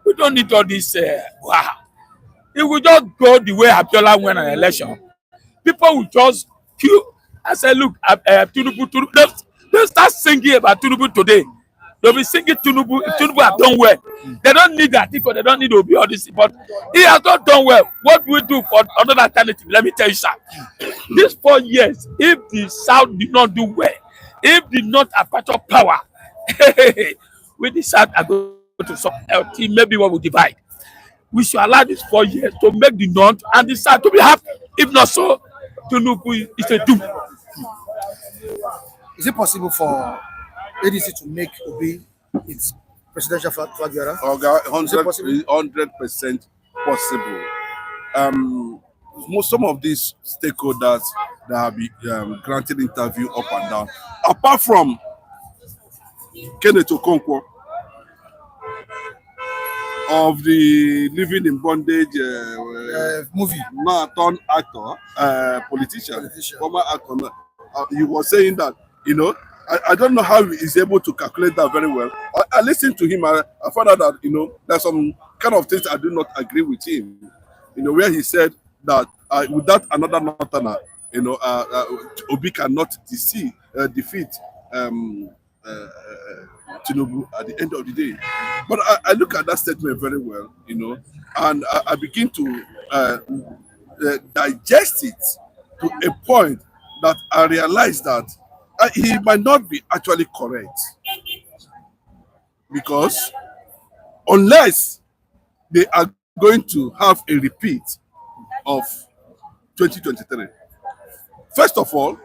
Speaker 5: we don't need all this. Wow. If we just go the way Abiola won an election, people will just queue. I said, look, Tinubu, let's start singing about Tinubu today. They'll be singing Tinubu. If Tinubu have done well, they don't need Adc'Ll, they don't need Obi all this. But he has not done well. What do we do for another alternative? Let me tell you, sir. These 4 years, if the South did not do well, if the North have captured power, with the South are going to some LT, maybe what will divide. We should allow these 4 years to make the North and the South to be happy. If not so, Tinubu is a doom.
Speaker 1: Is it possible for ADC to make Obi its presidential flagbearer?
Speaker 4: Okay, 100% possible. Some of these stakeholders that have been granted interview up and down, apart from Kenneth Okonkwo of the Living in Bondage
Speaker 1: Movie.
Speaker 4: marathon actor, politician, former actor, he was saying that, I don't know how he is able to calculate that very well. I listened to him. I found out that, there's some kind of things I do not agree with him. Where he said that without another northerner, Obi cannot defeat Tinubu at the end of the day. But I look at that statement very well, and I begin to digest it to a point that I realize that he might not be actually correct, because unless they are going to have a repeat of 2023, first of all,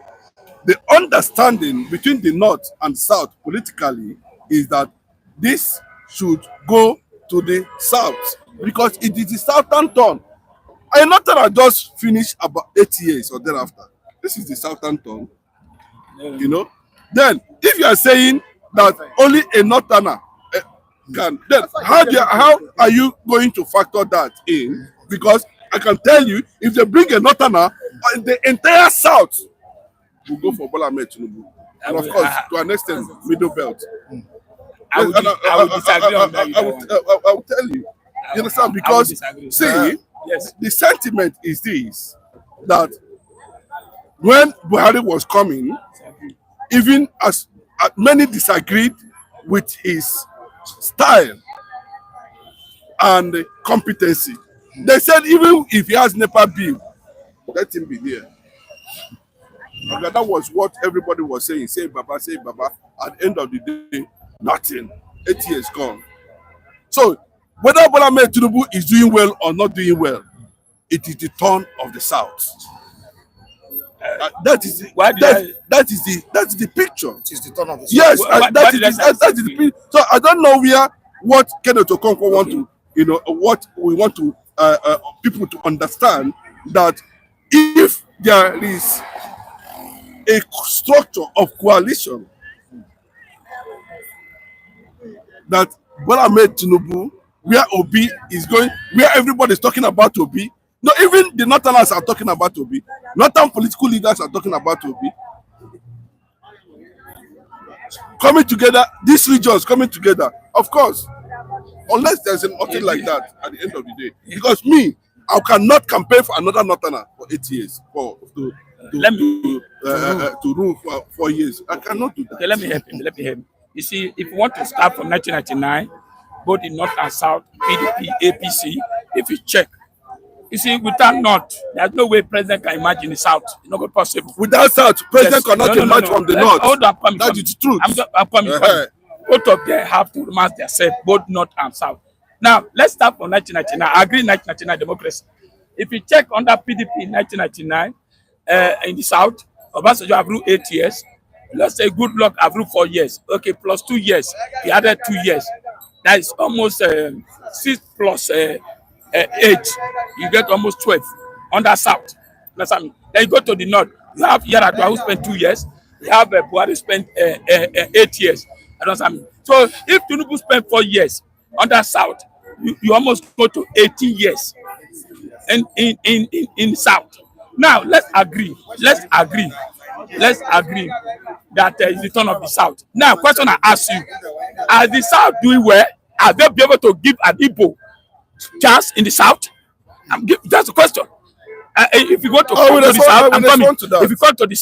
Speaker 4: the understanding between the North and South politically is that this should go to the South, because it is the Southern turn. I not that I just finished about 8 years or thereafter. This is the Southern turn. Then if you are saying that only a northerner can, then how are you going to factor that in? Because I can tell you, if they bring a northerner, the entire South will go for Bola Tinubu, and of course, to an extent, middle belt.
Speaker 5: I would disagree on that.
Speaker 4: I will tell you. You understand? Because
Speaker 5: yes,
Speaker 4: the sentiment is this, that when Buhari was coming, even as many disagreed with his style and competency, they said even if he has NEPA bill, let him be there. And that was what everybody was saying. Say Baba, say Baba. At the end of the day, nothing. 8 years gone. So whether Bola Tinubu is doing well or not doing well, it is the turn of the South. That is the picture.
Speaker 1: It is the turn of the South.
Speaker 4: Yes, that is the picture. So I don't know what Kenneth Okonkwo want to, what we want to people to understand, that if there is a structure of coalition that Bola Tinubu, where Obi is going, where everybody is talking about Obi. No, even the Northerners are talking about Obi. Northern political leaders are talking about Obi. Coming together, these regions coming together. Of course, unless there's nothing like that at the end of the day. Because me, I cannot campaign for another Northerner for 8 years, to rule for 4 years. I cannot do that.
Speaker 5: Okay, let me help him. You see, if you want to start from 1999, both in North and South, PDP, APC, if you check, you see, without North, there's no way President can imagine the South. It's not possible.
Speaker 4: Without South, President cannot emerge from the North.
Speaker 5: Hold on,
Speaker 4: that is the truth.
Speaker 5: I'm coming. Both of them have to remain themselves, both North and South. Now, let's start from 1999. I agree 1999 democracy. If you check under PDP in 1999, in the South, Obasanjo have ruled 8 years. Let's say good luck, I've ruled 4 years. Okay, plus 2 years. He added 2 years. That is almost 6 plus 8. You get almost 12 under South. That's what I mean. Then you go to the North. You have Yaradua who spent 2 years. You have Buhari spent 8 years. That's what I mean. So if Tinubu spent 4 years under South, you almost go to 18 years in South. Now let's agree that it's the turn of the South. Now, question I ask you: are the South doing well? Are they be able to give an Igbo chance in the South? That's the question. If you go to, the South, I'm coming. If you go to the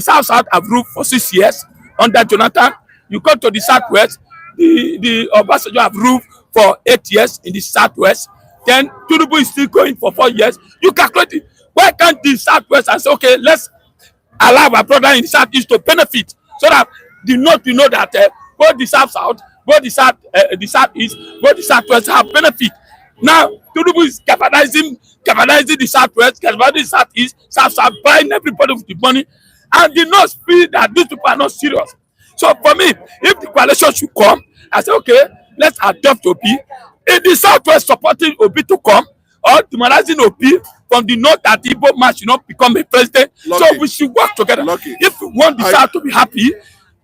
Speaker 5: South have ruled for 6 years under Jonathan. You go to the Southwest, the Obasanjo have ruled for 8 years in the Southwest, then Tinubu is still going for 4 years. You calculate it. Why can't the Southwest and say, okay, let's allow our brother in the Southeast to benefit, so that the North will know that both the South, both the Southeast, both the Southwest have benefit. Now Tinubu is galvanizing the Southwest, galvanizing the Southeast, South, buying everybody with the money, and the North feel that these people are not serious. So for me, if the coalition should come, I say, okay, let's adopt Obi. In the Southwest, supporting Obi to come, or demonizing Obi from the North, that Igbo man should not become a president.
Speaker 4: Lucky.
Speaker 5: So we should work together.
Speaker 4: Lucky.
Speaker 5: If we want the South to be happy,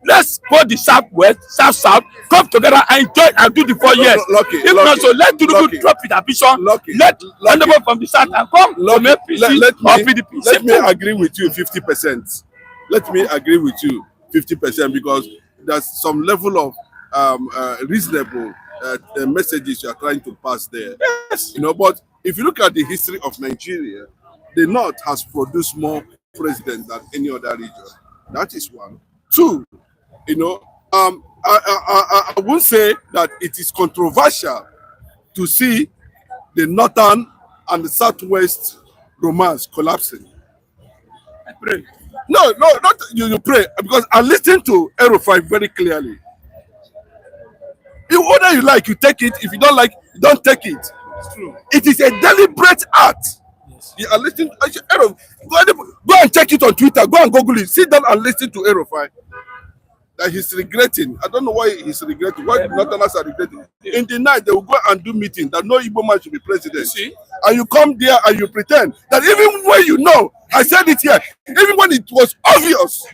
Speaker 5: let's go the Southwest, South, come together and enjoy and do the 4 years.
Speaker 4: Lucky.
Speaker 5: If not so, let Tinubu drop his ambition. Let Honorable from the South and come from APC or PDP.
Speaker 4: Let me agree with you 50%. Let me agree with you 50% because there's some level of reasonable messages you are trying to pass there.
Speaker 5: Yes.
Speaker 4: You know, but if you look at the history of Nigeria, the North has produced more presidents than any other region. That is one. Two, you know, I won't say that it is controversial to see the Northern and the Southwest romance collapsing.
Speaker 5: I pray.
Speaker 4: No, not you pray, because I listened to Aero5 very clearly. Whether you like, you take it. If you don't like, you don't take it.
Speaker 5: It's true.
Speaker 4: It is a deliberate act.
Speaker 5: Yes.
Speaker 4: You are listening. Go and check it on Twitter. Go and Google it. Sit down and listen to Aero5. That he's regretting. I don't know why he's regretting. Why Northerners are regretting. In the night, they will go and do meeting that no Igbo man should be president.
Speaker 5: You see?
Speaker 4: And you come there and you pretend that even when you know, I said it here, even when it was obvious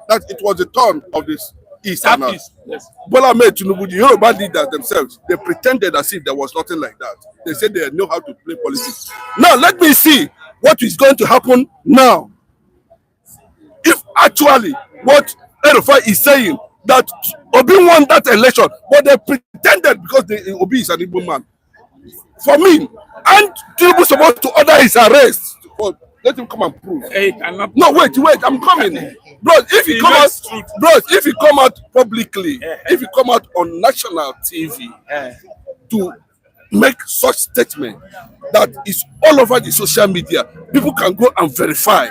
Speaker 4: that it was the turn of this East and North.
Speaker 5: Yes.
Speaker 4: Bola Tinubu, the Yoruba leaders themselves, they pretended as if there was nothing like that. They said they know how to play politics. Now, let me see what is going to happen now. If actually what Erufai is saying, that Obi won that election, but they pretended because Obi is an Igbo man. For me, and Tinubu supposed to order his arrest. Well, let him come and prove.
Speaker 5: Hey,
Speaker 4: no, wait, I'm coming. Bro, if he come out publicly, if he come out on national TV to make such statement that is all over the social media, people can go and verify.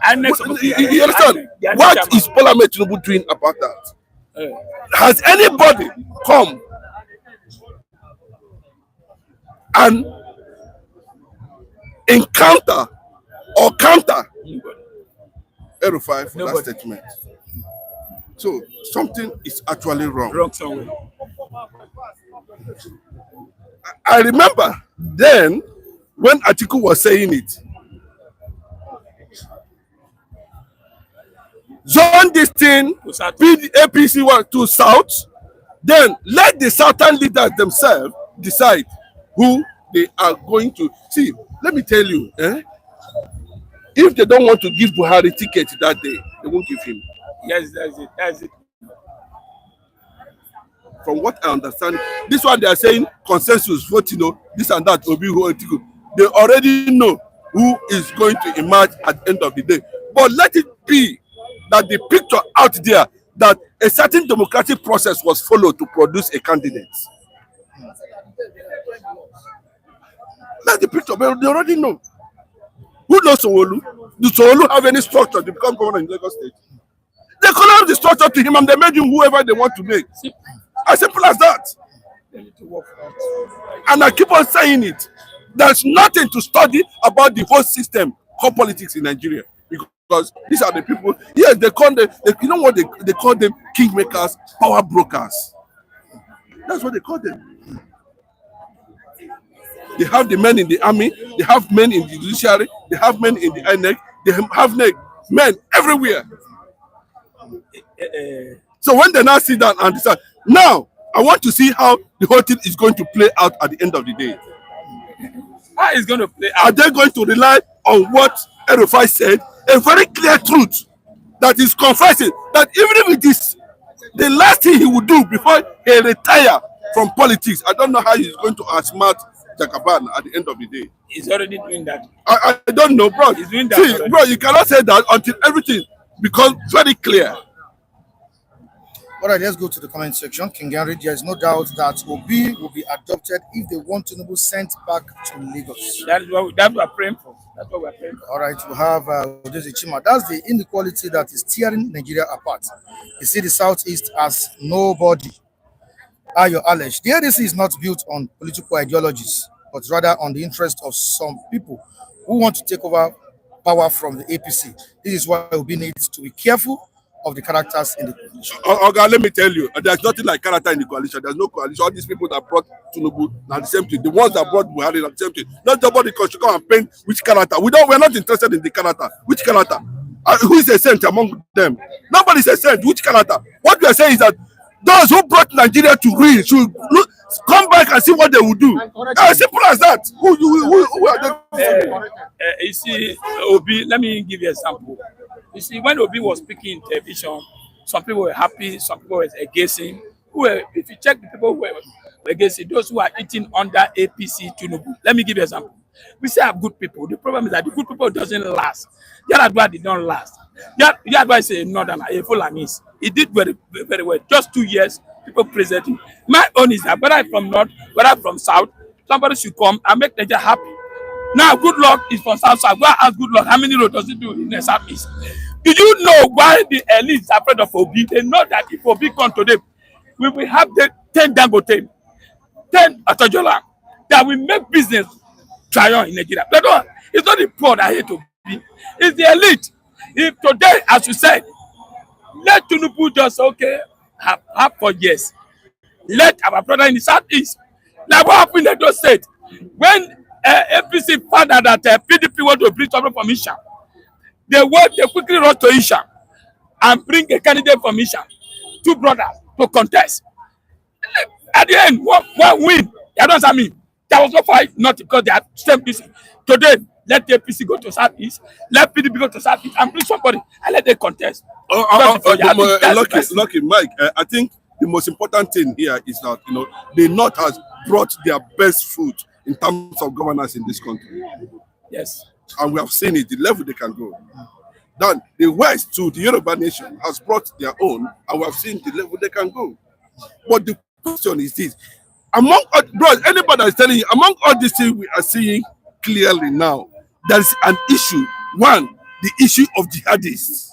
Speaker 4: You understand? What is Bola Tinubu doing about that? Has anybody come and encounter or counter Erufai for that statement? So something is actually wrong.
Speaker 5: Wrong somewhere.
Speaker 4: I remember then when Adc'Ll was saying it. Zone this thing, APC want to South, then let the Southern leaders themselves decide who they are going to. See, let me tell you, if they don't want to give Buhari ticket that day, they won't give him.
Speaker 5: Yes, that's it.
Speaker 4: From what I understand, this one they are saying consensus vote, this and that, Obi, they already know who is going to emerge at the end of the day. But let it be that the picture out there that a certain democratic process was followed to produce a candidate. That's the picture, but they already know. Who knows Sanwo-Olu? Does Sanwo-Olu have any structure to become governor in Lagos State? They collapsed the structure to him and they made him whoever they want to make. As simple as that. And I keep on saying it. There's nothing to study about the whole system called politics in Nigeria. Because these are the people, yes, they call them, you know what they call them? Kingmakers, power brokers. That's what they call them. They have the men in the army, they have men in the judiciary, they have men in the INEC, they have men everywhere. So when they now sit down and decide, now I want to see how the whole thing is going to play out at the end of the day.
Speaker 5: How is going to play out?
Speaker 4: Are they going to rely on what Erufai said? A very clear truth that is confessing that even if it is the last thing he would do before he retire from politics, I don't know how he's going to outsmart Jagaban at the end of the day.
Speaker 5: He's already doing that.
Speaker 4: I don't know, bro.
Speaker 5: He's doing that.
Speaker 4: See,
Speaker 5: already.
Speaker 4: Bro, you cannot say that until everything becomes very clear.
Speaker 1: All right, let's go to the comment section. King Henry, there is no doubt that Obi will be adopted if they want Tinubu sent back to Lagos.
Speaker 5: That's what we're praying for. That's what we're praying for.
Speaker 1: All right, we have Odeze Chima. That's the inequality that is tearing Nigeria apart. You see the Southeast as nobody. Ayo Alesh, the ADC is not built on political ideologies, but rather on the interest of some people who want to take over power from the APC. This is why Obi needs to be careful of the characters in the coalition.
Speaker 4: Okay, let me tell you, there's nothing like character in the coalition. There's no coalition. All these people that brought Tinubu are the same thing. The ones that brought Buhari are the same thing. Not somebody should come and paint which character. We're not interested in the character. Which character? Who is a saint among them? Nobody's a saint. Which character? What we are saying is that those who brought Nigeria to ruin should come back and see what they will do. As simple as that. Who are they?
Speaker 5: You see, Obi, let me give you an example. You see, when Obi was speaking in television, some people were happy, some people were against him. If you check the people who were against him, those who are eating under APC Tinubu. Let me give you an example. We say have good people. The problem is that the good people doesn't last. Yar'Adua did not last. Yar'Adua is a northern, a Fulanese. He did very, very well. Just 2 years, people praised him. My own is that whether I'm from north, whether I'm from south, somebody should come and make Nigeria happy. Now, good luck is from south. Go and ask good luck. How many roads does it do in the southeast? Do you know why the elites are afraid of Obi? They know that if Obi come to them, we will have the 10 Dangote, 10 Atojola, that will make business triumph in Nigeria. But no, it's not the poor that hate Obi. It's the elite. If today, as you said, let Tinubu just have for years. Let our brother in the southeast. Like what happened in those states when APC found out that PDP want to bring something from Isha. They quickly rush to Isha and bring a candidate from Isha, 2 brothers to contest. At the end, one win. You know what I mean? There was no fight, not because they are same business. Today, let the APC go to Southeast, let PDP go to Southeast, and bring somebody and let them contest.
Speaker 4: Lucky, Mike. I think the most important thing here is that the North has brought their best food in terms of governance in this country.
Speaker 5: Yes.
Speaker 4: And we have seen it, the level they can go. Then the West, to the Yoruba nation, has brought their own, and we have seen the level they can go. But the question is this: among anybody that is telling you, among all these things we are seeing clearly now, there is an issue. One, the issue of jihadists.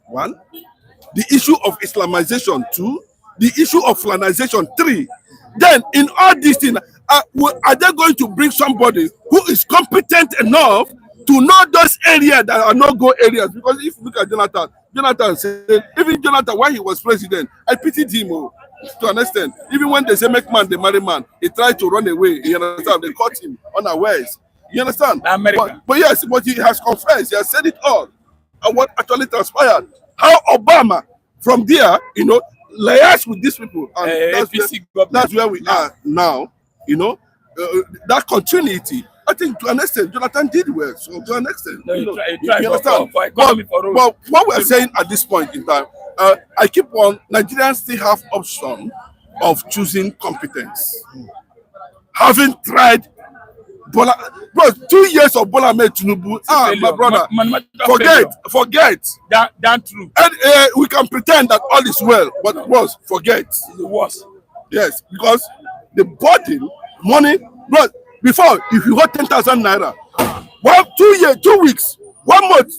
Speaker 4: One, the issue of Islamization. Two, the issue of Fulanization. Three, then in all these things, are they going to bring somebody who is competent enough to know those areas that are no-go areas? Because if you look at Jonathan said, even Jonathan, when he was president, I pitied him to an extent. Even when they say make man, they marry man, he tried to run away. You understand? They caught him unawares. You understand? But yes, but he has confessed. He has said it all. And what actually transpired. How Obama, from there, liaised with these people. And that's where we are now. That continuity. I think to an extent, Jonathan did well. So to an extent, you understand. But what we're saying at this point in time, I keep on. Nigerians still have option of choosing competence. Having tried Bola, 2 years of Bola Tinubu. My brother, forget.
Speaker 5: That's true.
Speaker 4: And we can pretend that all is well, but forget.
Speaker 5: It's the worst.
Speaker 4: Yes, because the burden, money, before, if you got 10,000 naira, 2 weeks, 1 month,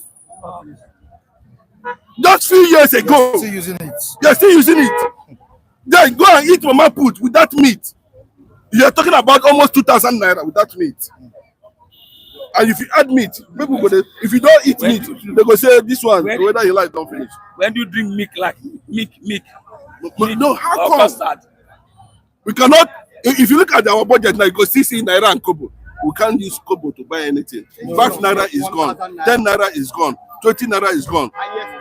Speaker 4: just few years ago,
Speaker 1: Still using it.
Speaker 4: you're still using it. Then go and eat mama put with that meat. You're talking about almost 2,000 naira with that meat. And if you add meat, people go there. If you don't eat meat, they go say this one, whether you like, don't finish.
Speaker 5: When do you drink milk like milk?
Speaker 4: No, how come? We cannot. If you look at our budget now, you go see naira and kobo. We can't use kobo to buy anything. 5 naira is gone. 10 naira is gone. 20 naira is gone.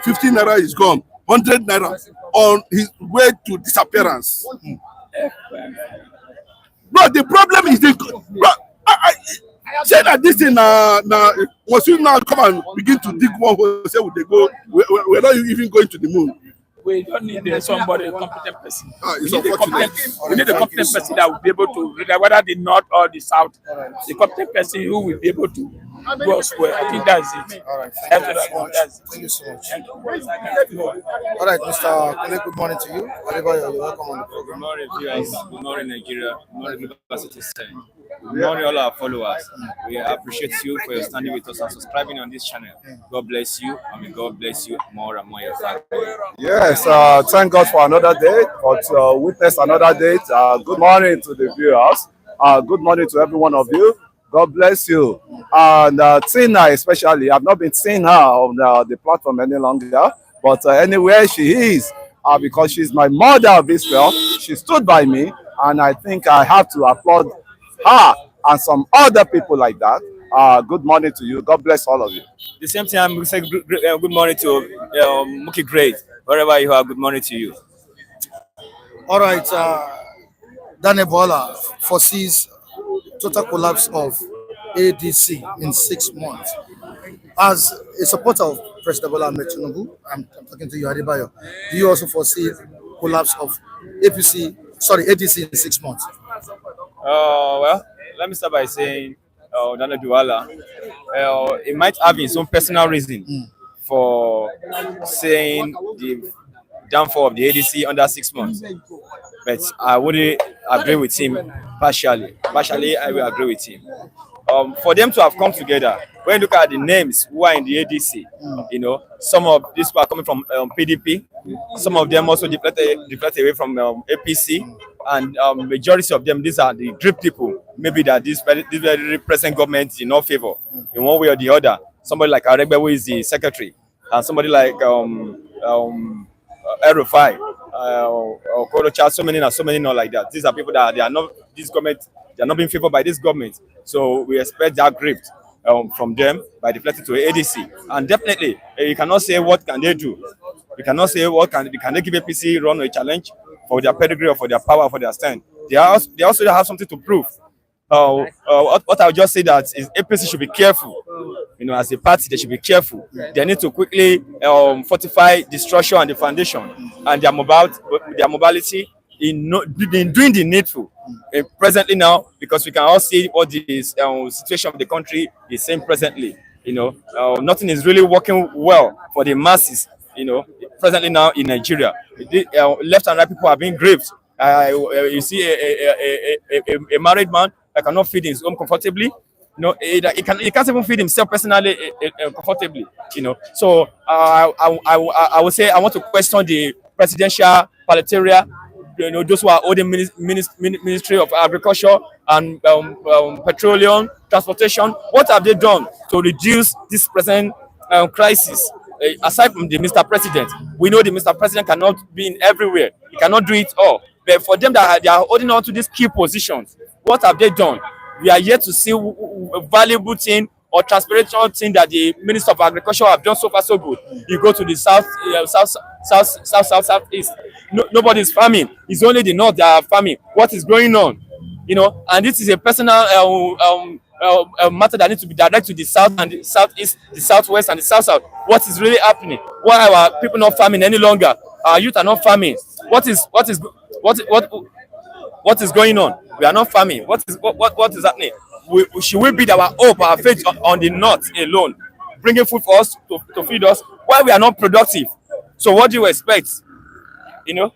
Speaker 4: 15 naira is gone. 100 naira on his way to disappearance. Bro, the problem is I say that this thing once you now come and begin to dig one hole, say would they go? We're not even going to the moon.
Speaker 5: We don't need somebody, a competent person. We need a competent person that will be able to, whether the north or the south, the competent person who will be able to goes well. I think that's it.
Speaker 1: All right.
Speaker 5: Thank you so much. That's it.
Speaker 1: Thank you so much.
Speaker 5: Thank you.
Speaker 1: All right, Mr. Kule, good morning to you. Adebayo, you're welcome on the
Speaker 6: Good
Speaker 1: program.
Speaker 6: morning, viewers. Good morning, Nigeria. Good morning, Global Citizen. Good morning, all our followers. We appreciate you for your standing with us and subscribing on this channel. God bless you, and may God bless you more and more, your family.
Speaker 3: Yes, thank God for another day, but witness another day. Good morning to the viewers. Good morning to every one of you. God bless you. And Tina especially, I've not been seeing her on the platform any longer, but anywhere she is, because she's my mother of Israel, she stood by me, and I think I have to applaud her and some other people like that. Good morning to you. God bless all of you.
Speaker 6: The same thing, I'm saying good morning to Mookie Great. Wherever you are, good morning to you.
Speaker 1: All right, Daniel Bwala foresees total collapse of ADC in 6 months. As a supporter of President Bola Tinubu, I'm talking to you, Adebayo. Do you also foresee collapse of ADC in 6 months?
Speaker 6: Well, let me start by saying, Daniel Bwala, it might have his own personal reason for saying the downfall of the ADC under 6 months. But I wouldn't agree with him partially. Partially, I will agree with him. For them to have come together, when you look at the names who are in the ADC, you know, some of these people are coming from PDP, some of them also deflected away from APC, and majority of them, these are the drip people. Maybe that this very present government is in our favor in one way or the other. Somebody like Aregbe, who is the secretary, and somebody like Erufai, or Korocha, so many not like that. These are people that they are not this government. They are not being favored by this government, so we expect that grift from them by deflecting to ADC. And definitely, you cannot say what can they do. You cannot say what can they give APC run a challenge for their pedigree or for their power or for their stand. They also have something to prove. What I would just say that is APC should be careful. You know, as a party, they should be careful. They need to quickly fortify the structure and the foundation and their mobility in doing the needful. Presently now, because we can all see what the situation of the country is saying presently. You know, nothing is really working well for the masses. You know, presently now in Nigeria, left and right people are being gripped. You see a married man that cannot feed his home comfortably. You know, he can't even feed himself personally comfortably. You know, so I would say I want to question the presidential palateria. You know, those who are holding Ministry of Agriculture and Petroleum, Transportation. What have they done to reduce this present crisis? Aside from the Mr. President, we know the Mr. President cannot be in everywhere. He cannot do it all. But for them that they are holding on to these key positions, what have they done? We are yet to see a valuable thing or transparent thing that the Minister of Agriculture have done so far so good. You go to the southeast. Nobody is farming. It's only the north that are farming. What is going on? You know, and this is a personal matter that needs to be directed to the south and the southeast, the southwest and the south. What is really happening? Why are people not farming any longer? Our youth are not farming. What is going on? We are not farming. What is happening? Should we build our hope, our faith on the north alone, bringing food for us to feed us? Why we are not productive? So what do you expect? You know,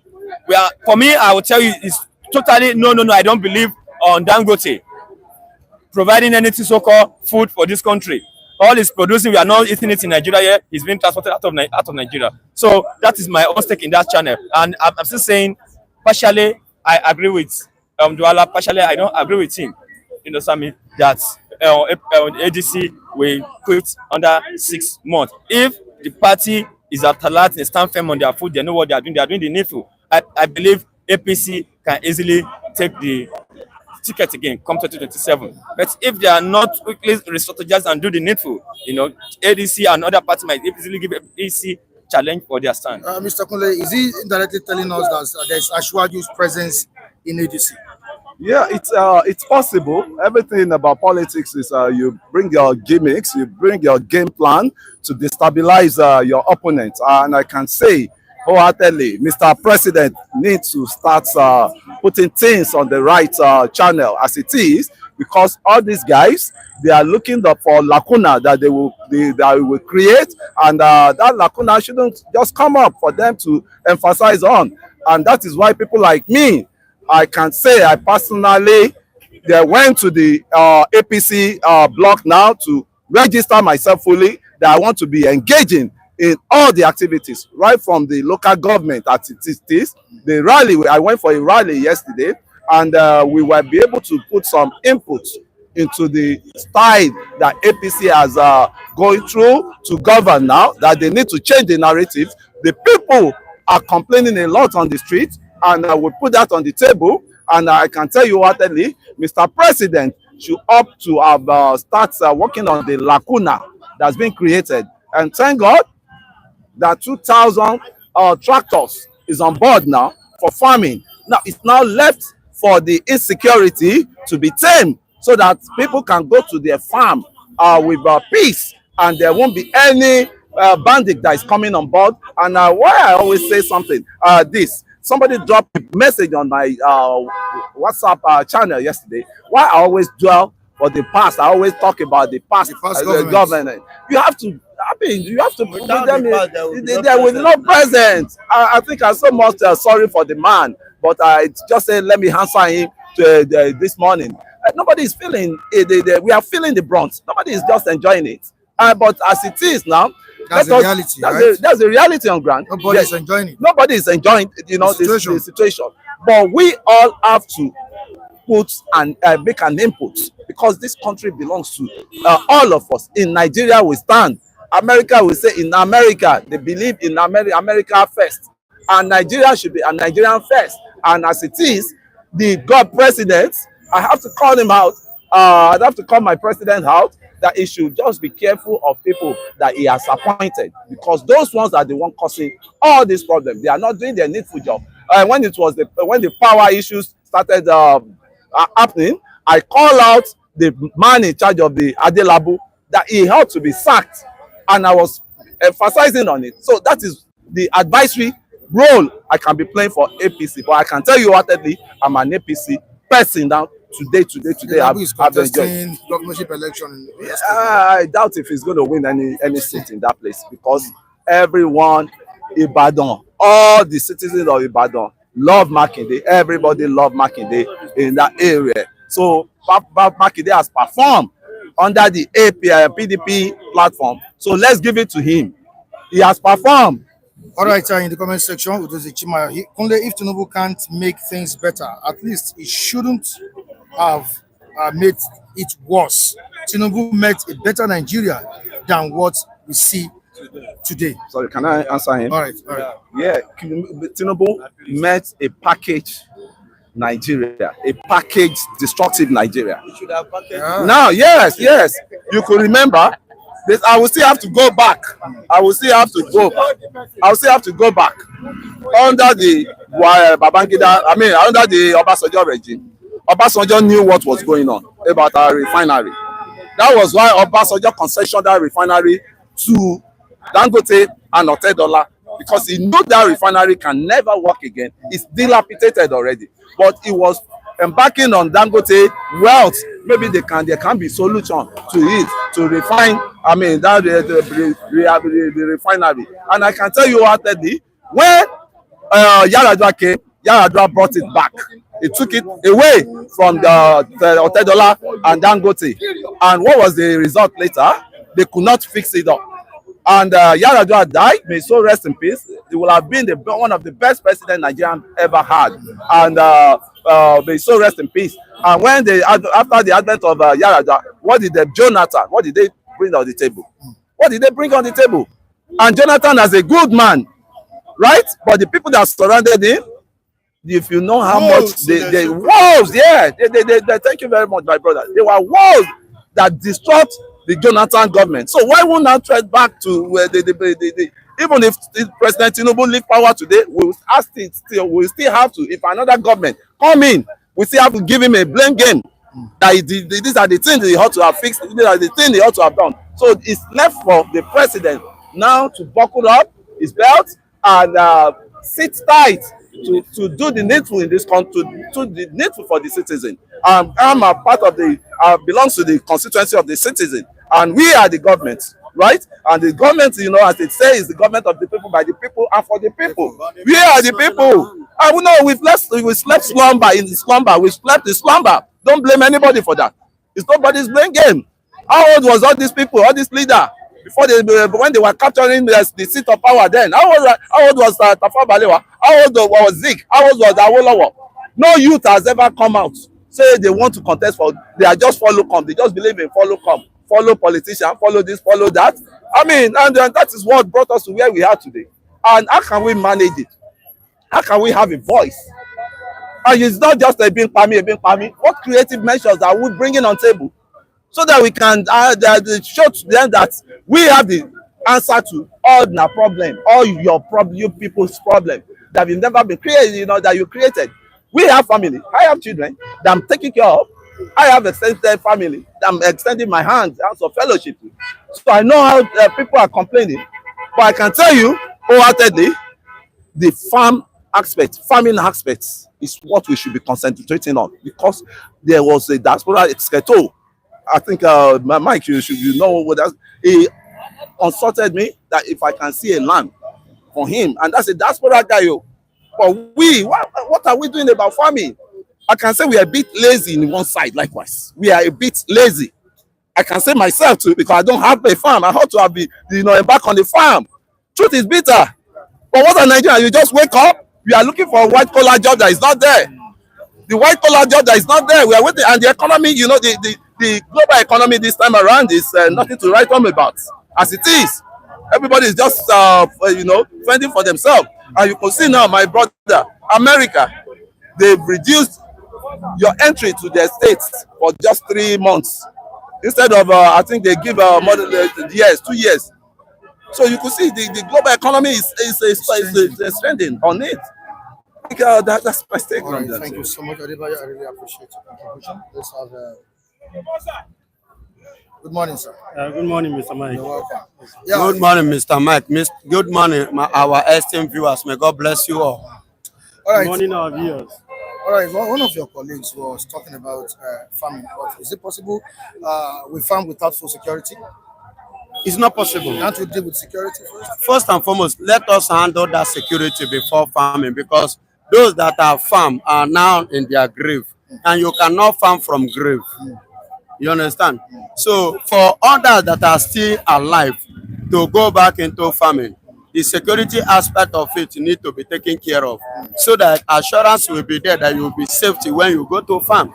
Speaker 6: for me, I will tell you, it's totally no. I don't believe on Dangote providing anything so-called food for this country. All is producing, we are not eating it in Nigeria yet. It's being transported out of Nigeria. So that is my own stake in that channel. And I'm still saying, partially, I agree with Bwala. Partially, I don't agree with him. You know, Sammy, that ADC will quit under 6 months. If the party is at alert and stand firm on their foot, they know what they are doing. They are doing the needful. I believe APC can easily take the ticket again come 2027. But if they are not quickly restrategize and do the needful, you know, ADC and other parties might easily give APC challenge for their stand.
Speaker 1: Mr. Kunle, is he indirectly telling us that there's Ashwaju's presence in ADC?
Speaker 3: Yeah, it's possible. Everything about politics is you bring your gimmicks, you bring your game plan to destabilize your opponent. And I can say
Speaker 7: wholeheartedly, Mr. President needs to start putting things on the right channel as it is, because all these guys, they are looking for lacuna that that will create, and that lacuna shouldn't just come up for them to emphasize on. And that is why people like me, I can say I personally, they went to the APC block now to register myself fully, that I want to be engaging in all the activities, right from the local government as it is. The rally, I went for a rally yesterday, and we will be able to put some input into the style that APC has going through to govern now, that they need to change the narrative. The people are complaining a lot on the street, and I will put that on the table. And I can tell you heartedly, Mr. President should opt to have start working on the lacuna that's been created. And thank God that 2,000 tractors is on board now for farming. Now it's now left for the insecurity to be tamed, so that people can go to their farm with peace, and there won't be any bandit that is coming on board. And why I always say something, somebody dropped a message on my WhatsApp channel yesterday. Why I always dwell for the past, I always talk about the past, government. You have to, you have to put them in, there with no present. I think I'm so much sorry for the man, but I just said, let me answer him this morning. Nobody is feeling it. We are feeling the brunt. Nobody is just enjoying it. But as it is now,
Speaker 1: that's the reality.
Speaker 7: That's the reality on ground.
Speaker 1: Nobody is enjoying it.
Speaker 7: Nobody is enjoying, the situation. But we all have to put and make an input, because this country belongs to all of us. In Nigeria, we stand. America will say, in America, they believe in America first, and Nigeria should be a Nigerian first. And as it is, the God president, I have to call him out. I'd have to call my president out, that he should just be careful of people that he has appointed, because those ones are the ones causing all these problems. They are not doing their needful job. When the power issues started happening, I call out the man in charge of the Adc'Ll that he had to be sacked, and I was emphasizing on it. So that is the advisory role I can be playing for APC. But I can tell you heartedly, I'm an APC person now. Today, I've enjoyed
Speaker 1: governorship election.
Speaker 7: I doubt if he's going to win any seat in that place, because everyone, Ibadan, all the citizens of Ibadan love Makinde. Everybody love Makinde in that area. So Makinde has performed under the PDP platform. So let's give it to him. He has performed.
Speaker 1: All right, in the comment section, only if Tinubu can't make things better, at least it shouldn't have made it worse. Tinubu made a better Nigeria than what we see today.
Speaker 7: Sorry, can I answer him?
Speaker 1: All right.
Speaker 7: Yeah, Tinubu met a package Nigeria, a package destructive Nigeria. Now, yes, you could remember. I will still have to go back. I will still have to go back under the Babangida. Under the Obasanjo regime. Obasanjo knew what was going on about our refinery. That was why Obasanjo concessioned that refinery to Dangote and Otedola, because he knew that refinery can never work again. It's dilapidated already. But he was embarking on Dangote wealth. Maybe there can be solution to it, to refine, the refinery. And I can tell you heartedly, when Yaradua came, Yaradua brought it back. He took it away from the Otedola and Dangote. And what was the result later? They could not fix it up. And Yaradua died. May so rest in peace. He will have been one of the best presidents Nigeria ever had. And may so rest in peace. And when after the advent of Yaradua, what did they bring on the table? What did they bring on the table? And Jonathan, as a good man, right? But the people that surrounded him, if you know how much they wolves, thank you very much, my brother. They were wolves that destroyed the Jonathan government. So why won't I tread back to where even if President Tinubu leave power today, we'll still have to, if another government come in, we still have to give him a blame game. That these are the things he ought to have fixed, these are the things he ought to have done. So it's left for the president now to buckle up his belt and sit tight to do the needful in this country, to the needful for the citizen. I'm a part of the, belongs to the constituency of the citizen, and we are the government, right? And the government, you know, as it says, is the government of the people, by the people, and for the people. We are the people. And we know we slept slumber in the slumber. We slept in slumber. Don't blame anybody for that. It's nobody's blame game. How old was all these people, all these leaders, before they, when they were capturing the seat of power then? How old was Tafawa Balewa? How old was Zik? How old was Awolowo? No youth has ever come out say they want to contest for. They are just follow come. They just believe in follow come, follow politician, follow this, follow that. I mean, and that is what brought us to where we are today. And how can we manage it? How can we have a voice? And it's not just a being pami. What creative measures are we bringing on table so that we can show to them that we have the answer to all the problem, all your problem, you people's problem that have never been created, you know, that you created. We have family. I have children that I'm taking care of. I have extended family that I'm extending my hands of fellowship to. So I know how people are complaining, but I can tell you wholeheartedly, the farming aspect is what we should be concentrating on, because there was a diaspora executor. I think Mike, you know what that. He consulted me that if I can see a land for him, and that's a diaspora guy. But what are we doing about farming? I can say we are a bit lazy in one side. Likewise, we are a bit lazy. I can say myself too, because I don't have a farm. I have to have embark on the farm. Truth is bitter. But what are Nigerians? You just wake up, we are looking for a white collar job that is not there. The white collar job that is not there, we are waiting. And the economy, you know, the global economy this time around is nothing to write home about. As it is, everybody is just fending for themselves. And you can see now, my brother, America, they've reduced your entry to their states for just 3 months instead of I think they give more than 2 years. So you can see the global economy is trending on it. I think that's my take on that.
Speaker 1: Thank you so much, Adebayo. I really appreciate your contribution. Let's have good morning, sir.
Speaker 8: Good morning, Mr. Mike.
Speaker 1: You're welcome.
Speaker 8: Good morning, Mr. Mike. Good morning, our esteemed viewers. May God bless you all.
Speaker 1: All right.
Speaker 8: Good morning, our viewers.
Speaker 1: All right. One of your colleagues was talking about farming. But is it possible we farm without food security?
Speaker 8: It's not possible.
Speaker 1: Can't we deal with security first?
Speaker 8: First and foremost, let us handle that security before farming, because those that are farm are now in their grave, and you cannot farm from grave. You understand? So for others that are still alive to go back into farming, the security aspect of it need to be taken care of, so that assurance will be there that you will be safety when you go to farm.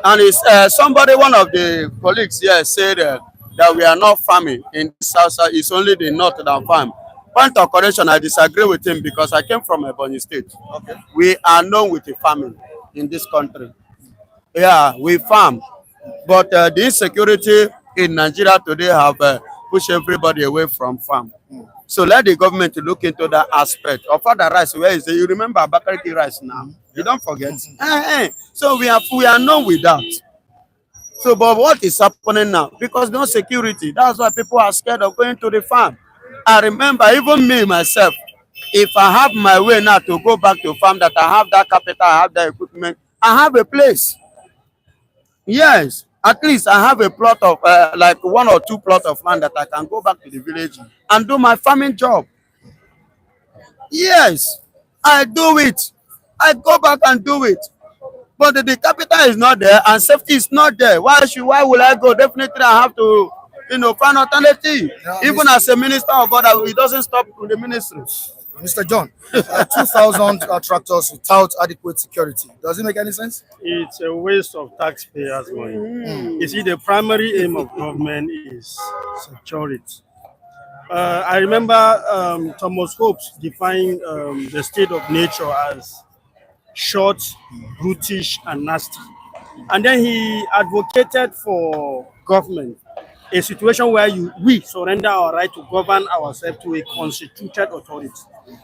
Speaker 8: And it's one of the colleagues here said that we are not farming in the south. It's only the north that farm. Point of correction, I disagree with him, because I came from Ebonyi State. Okay. We are known with the farming in this country. Yeah, we farm. But the insecurity in Nigeria today have pushed everybody away from farm. So let the government look into that aspect. Of other rice, where is it? You remember Bakariki rice now. You don't forget. So we are known with that. So, but what is happening now? Because no security. That's why people are scared of going to the farm. I remember, even me, myself, if I have my way now to go back to farm, that I have that capital, I have that equipment, I have a place. Yes, at least I have a plot of, like 1 or 2 plots of land that I can go back to the village and do my farming job. Yes, I do it. I go back and do it. But the capital is not there and safety is not there. Why will I go? Definitely I have to, find alternative. Yeah, even as a minister of God, it doesn't stop with the ministry.
Speaker 1: Mr. John, 2,000 tractors without adequate security. Does it make any sense?
Speaker 8: It's a waste of taxpayers' money. You see, the primary aim of government is security. I remember Thomas Hobbes defined the state of nature as short, brutish, and nasty. And then he advocated for government, a situation where we surrender our right to govern ourselves to a constituted authority.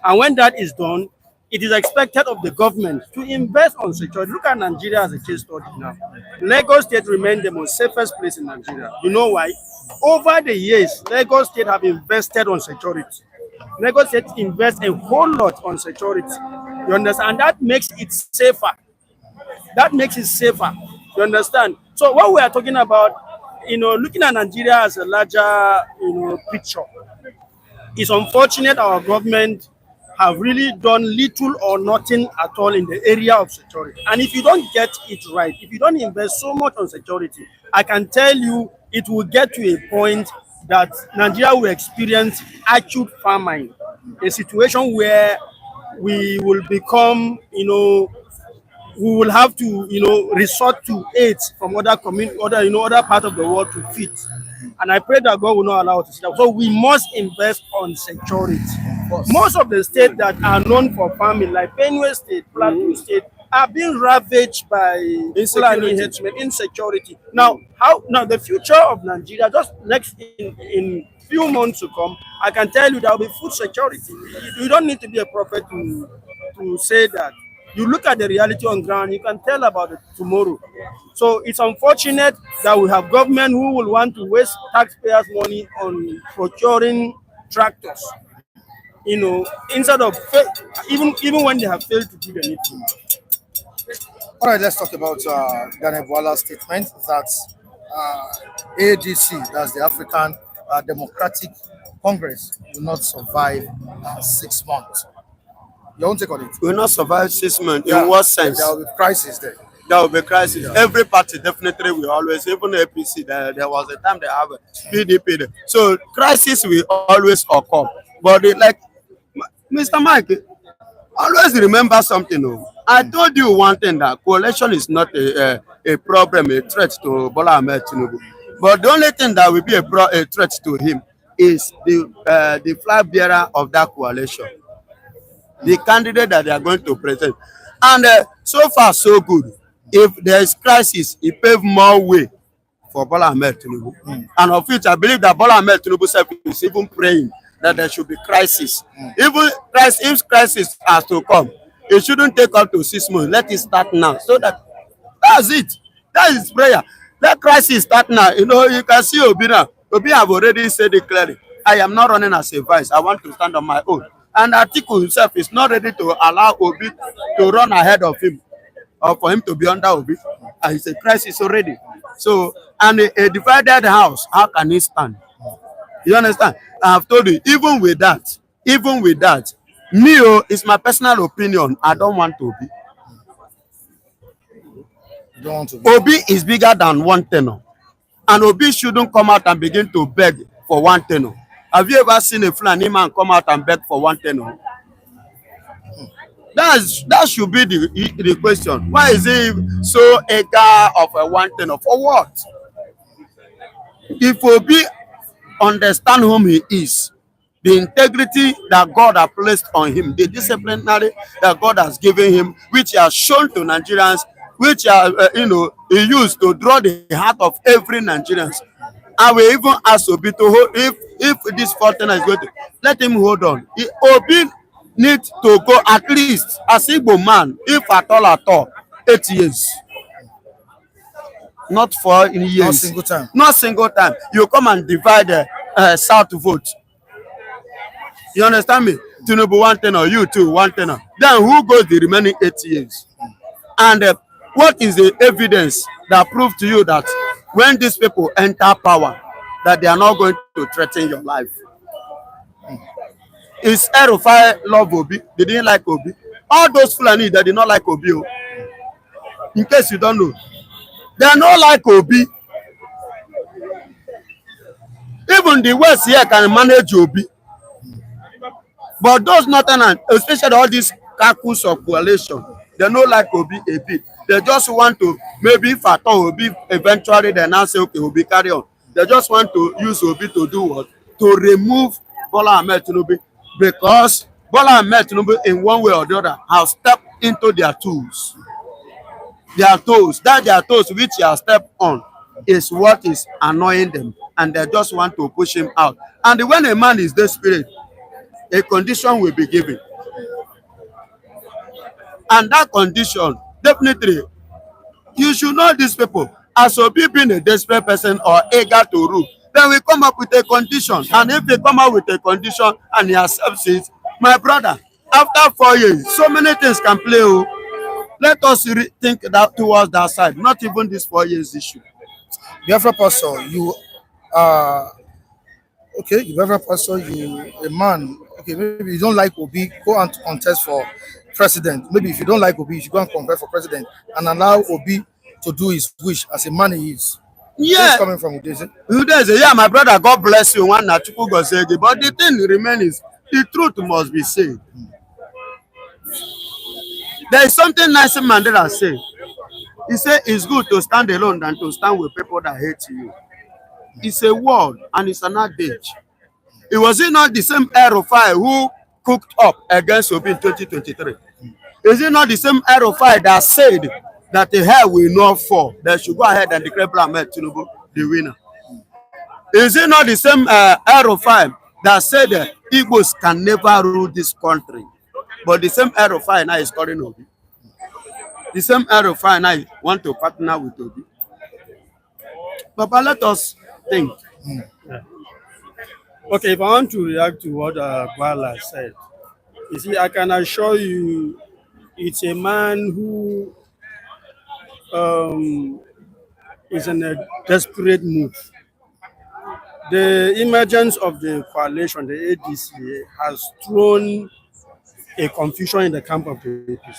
Speaker 8: And when that is done, it is expected of the government to invest on security. Look at Nigeria as a case study now. Lagos State remains the most safest place in Nigeria. You know why? Over the years, Lagos State have invested on security.
Speaker 9: Lagos State invests a whole lot on security. You understand? And that makes it safer. That makes it safer. You understand? So what we are talking about, looking at Nigeria as a larger, picture, it's unfortunate our government have really done little or nothing at all in the area of security. And if you don't get it right, if you don't invest so much on security, I can tell you it will get to a point that Nigeria will experience acute famine, a situation where we will become, we will have to, resort to aid from other other part of the world to feed. And I pray that God will not allow us to see that. So we must invest on security. Most of the states that are known for farming, like Benue State, Plateau State, are being ravaged by insecurity. Now, the future of Nigeria, just next in few months to come, I can tell you there will be food security. You don't need to be a prophet to say that. You look at the reality on ground, you can tell about it tomorrow. So it's unfortunate that we have government who will want to waste taxpayers' money on procuring tractors, instead of even when they have failed to do anything.
Speaker 1: All right, let's talk about Ghana Bwala's statement that ADC, that's the African Democratic Congress, will not survive 6 months. Your own take on it?
Speaker 8: We will not survive 6 months.
Speaker 1: Yeah,
Speaker 8: In what sense?
Speaker 1: there will be crisis there.
Speaker 8: There will be crisis. Yeah. Every party definitely will always, even APC, there was a time they have a PDP there. So crisis will always occur. But Mr. Mike, always remember something. I told you one thing, that coalition is not a problem, a threat to Bola Tinubu. But the only thing that will be a threat to him is the flag bearer of that coalition, the candidate that they are going to present. And so far, so good. If there is crisis, it pave more way for Bola Tinubu. And of which I believe that Bola Tinubu is even praying that there should be crisis. Even if crisis has to come, it shouldn't take up to 6 months. Let it start now. So that's it. That is prayer. Let crisis start now. You can see Obi now. Obi have already said it clearly. I am not running as a vice. I want to stand on my own. And Adc'Ll himself is not ready to allow Obi to run ahead of him or for him to be under Obi. And it's a crisis already. So, and a divided house, how can he stand? You understand? I have told you, even with that, it's my personal opinion. I don't want Obi.
Speaker 1: You don't want to be.
Speaker 8: Obi is bigger than one tenor. And Obi shouldn't come out and begin to beg for one tenor. Have you ever seen a Fulani man come out and beg for one tenor? That should be the question. Why is he so eager of a one tenor? For what? If Obi understand whom he is, the integrity that God has placed on him, the disciplinary that God has given him, which he has shown to Nigerians, which he used to draw the heart of every Nigerian. I will even ask Obi to hold, if this fountain is going to let him hold on. Obi needs to go at least as Igbo man, if at all, 8 years. Not 4 years.
Speaker 1: Not single time.
Speaker 8: Not single time. You come and divide the South vote. You understand me? Tinubu 1 tenor, you too 1 tenor. Then who goes the remaining 8 years? And what is the evidence that proves to you that when these people enter power, that they are not going to threaten your life? Is Erufai love Obi? They didn't like Obi. All those Fulani that did not like Obi, in case you don't know, they are not like Obi. Even the West here can manage Obi. But those northern, especially all these caucus of coalition, they don't like Obi a bit. They just want to, maybe if at all Obi eventually they now say, okay, Obi carry on. They just want to use Obi to do what? To remove Bola Tinubu, because Bola Tinubu in one way or the other have stepped into their toes. Their toes, their toes which he has stepped on is what is annoying them, and they just want to push him out. And when a man is desperate, a condition will be given. And that condition, definitely, you should know these people. As Obi being a desperate person or eager to rule, Then we come up with a condition. And if they come up with a condition and he accepts it, my brother, after 4 years, so many things can play. Oh. Let us think that towards that side, not even this 4 years issue.
Speaker 1: Biafra pastor, you are okay. You Biafra pastor, you a man. Okay, maybe you don't like Obi, go and contest for president. Maybe if you don't like Obi, you should go and contest for president and allow Obi to do his wish as a man he is.
Speaker 8: Yeah.
Speaker 1: Who's coming from Udeze?
Speaker 8: Udeze, yeah, my brother, God bless you. One Nachuku Gosegi. But the thing remains, the truth must be said. There is something Nelson Mandela said. He said it's good to stand alone than to stand with people that hate you. It's a word and it's an adage. It was not the same Erufai who cooked up against Obi in 2023. Is it not the same Erufai that said that the hair will not fall? They should go ahead and declare Bola Tinubu the winner. Is it not the same Erufai that said that Igbos can never rule this country? But the same Erufai now is calling Obi. The same Erufai now want to partner with Obi. But let us think.
Speaker 9: Yeah. Okay, if I want to react to what Bwala said, you see, I can assure you it's a man who is in a desperate mood. The emergence of the coalition, the ADC, has thrown a confusion in the camp of the APC.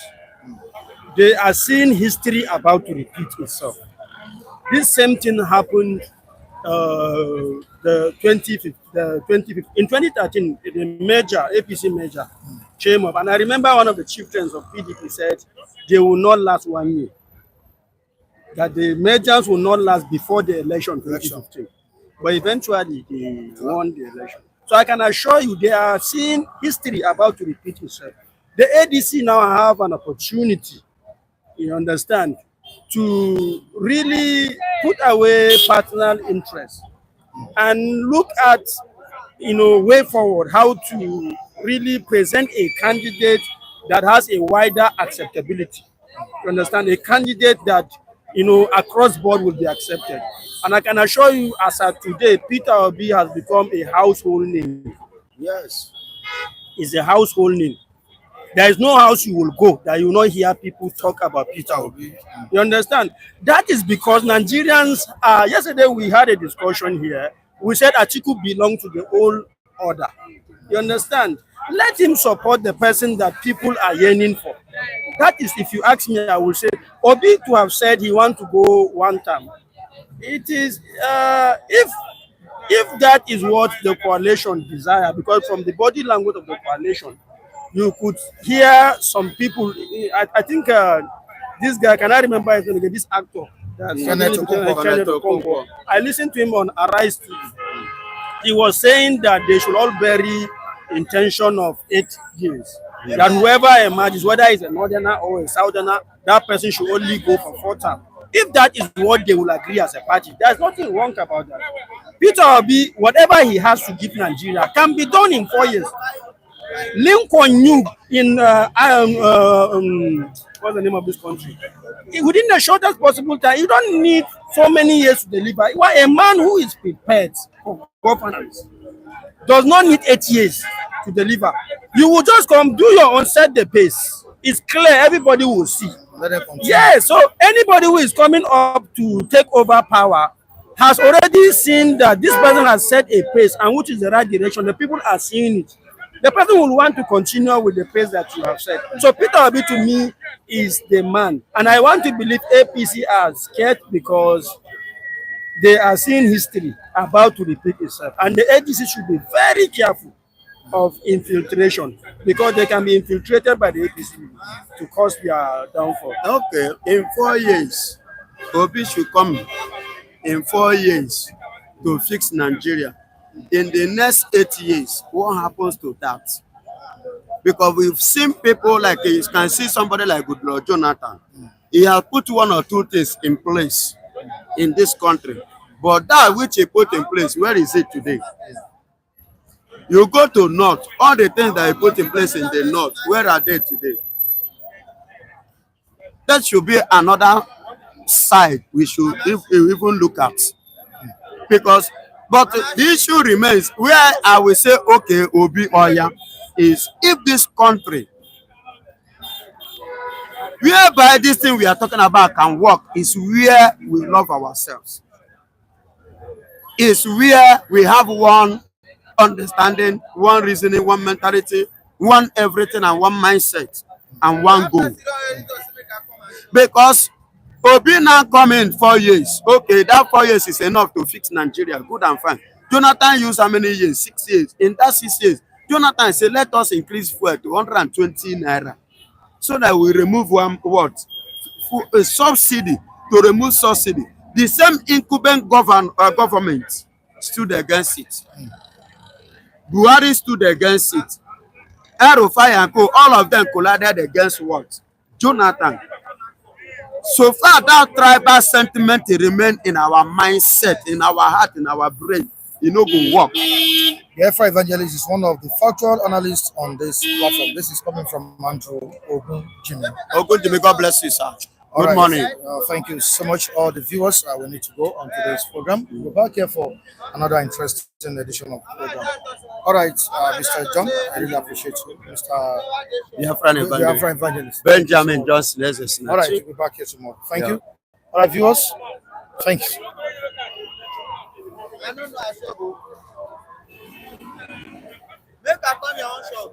Speaker 9: They are seeing history about to repeat itself. This same thing happened the 2015. In 2013, the major, APC major, came up. And I remember one of the chieftains of PDP said they will not last 1 year. That the majors will not last before the election 2015. But eventually, they won the election. So I can assure you, they are seeing history about to repeat itself. The ADC now have an opportunity, you understand, to really put away personal interest and look at, way forward, how to really present a candidate that has a wider acceptability. You understand? A candidate that, across board will be accepted. And I can assure you, as of today, Peter Obi has become a household name.
Speaker 1: Yes.
Speaker 9: It's a household name. There is no house you will go that you will not hear people talk about Peter Obi. You understand? That is because Nigerians, yesterday we had a discussion here. We said Atiku belonged to the old order. You understand? Let him support the person that people are yearning for. That is, if you ask me, I will say, Obi to have said he wants to go one time. It is, if that is what the coalition desire, because from the body language of the coalition, you could hear some people. I think this guy, can I remember his name again? This actor. I listened to him on Arise TV. He was saying that they should all bury intention of 8 years. Yeah. That whoever emerges, whether it's a northerner or a southerner, that person should only go for 4 terms. If that is what they will agree as a party, there's nothing wrong about that. Peter Obi, whatever he has to give Nigeria can be done in 4 years. Lincoln knew in what's the name of this country? Within the shortest possible time, you don't need so many years to deliver. You are a man who is prepared for governance. Does not need 8 years to deliver. You will just come, do your own, set the pace. It's clear, everybody will see. Yeah, so anybody who is coming up to take over power has already seen that this person has set a pace and which is the right direction. The people are seeing it. The person will want to continue with the pace that you have set. So Peter Obi to me is the man. And I want to believe APC are scared because they are seeing history about to repeat itself. And the APC should be very careful of infiltration because they can be infiltrated by the APC to cause their downfall.
Speaker 8: Okay, in 4 years, Obi should come in 4 years to fix Nigeria. In the next 8 years, what happens to that? Because we've seen people like, you can see somebody like Goodluck Jonathan. He has put 1 or 2 things in place in this country. But that which he put in place, where is it today? You go to North, all the things that he put in place in the North, where are they today? That should be another side we should even look at. Because But the issue remains where I will say, okay, Obi Oya, is if this country, whereby this thing we are talking about can work, is where we love ourselves. Is where we have one understanding, one reasoning, one mentality, one everything, and one mindset, and one goal. Because Obi now come in 4 years. Okay, that 4 years is enough to fix Nigeria. Good and fine. Jonathan used how many years? 6 years. In that 6 years, Jonathan said, let us increase fuel to 120 naira. So that we remove one what? A subsidy, to remove subsidy. The same incumbent government stood against it. Buhari stood against it. Erufai and Co, all of them collided against what? Jonathan. So far, that tribal sentiment remain in our mindset, in our heart, in our brain. It no go work.
Speaker 1: The Efra Evangelist is one of the factual analysts on this platform. This is coming from Mandro Ogun Jimmy.
Speaker 8: Ogun Jimmy, God bless you, sir.
Speaker 1: All
Speaker 8: Good
Speaker 1: right.
Speaker 8: morning.
Speaker 1: Thank you so much, all the viewers. We need to go on today's program. We'll be back here for another interesting edition of the program. All right, Mr. John, I really appreciate you. Mr.
Speaker 8: Biafran
Speaker 1: Evangelist.
Speaker 8: Benjamin Johnson.
Speaker 1: All right, we'll be back here tomorrow. Thank you. All right, viewers. Thanks.
Speaker 2: Make I come your own shop.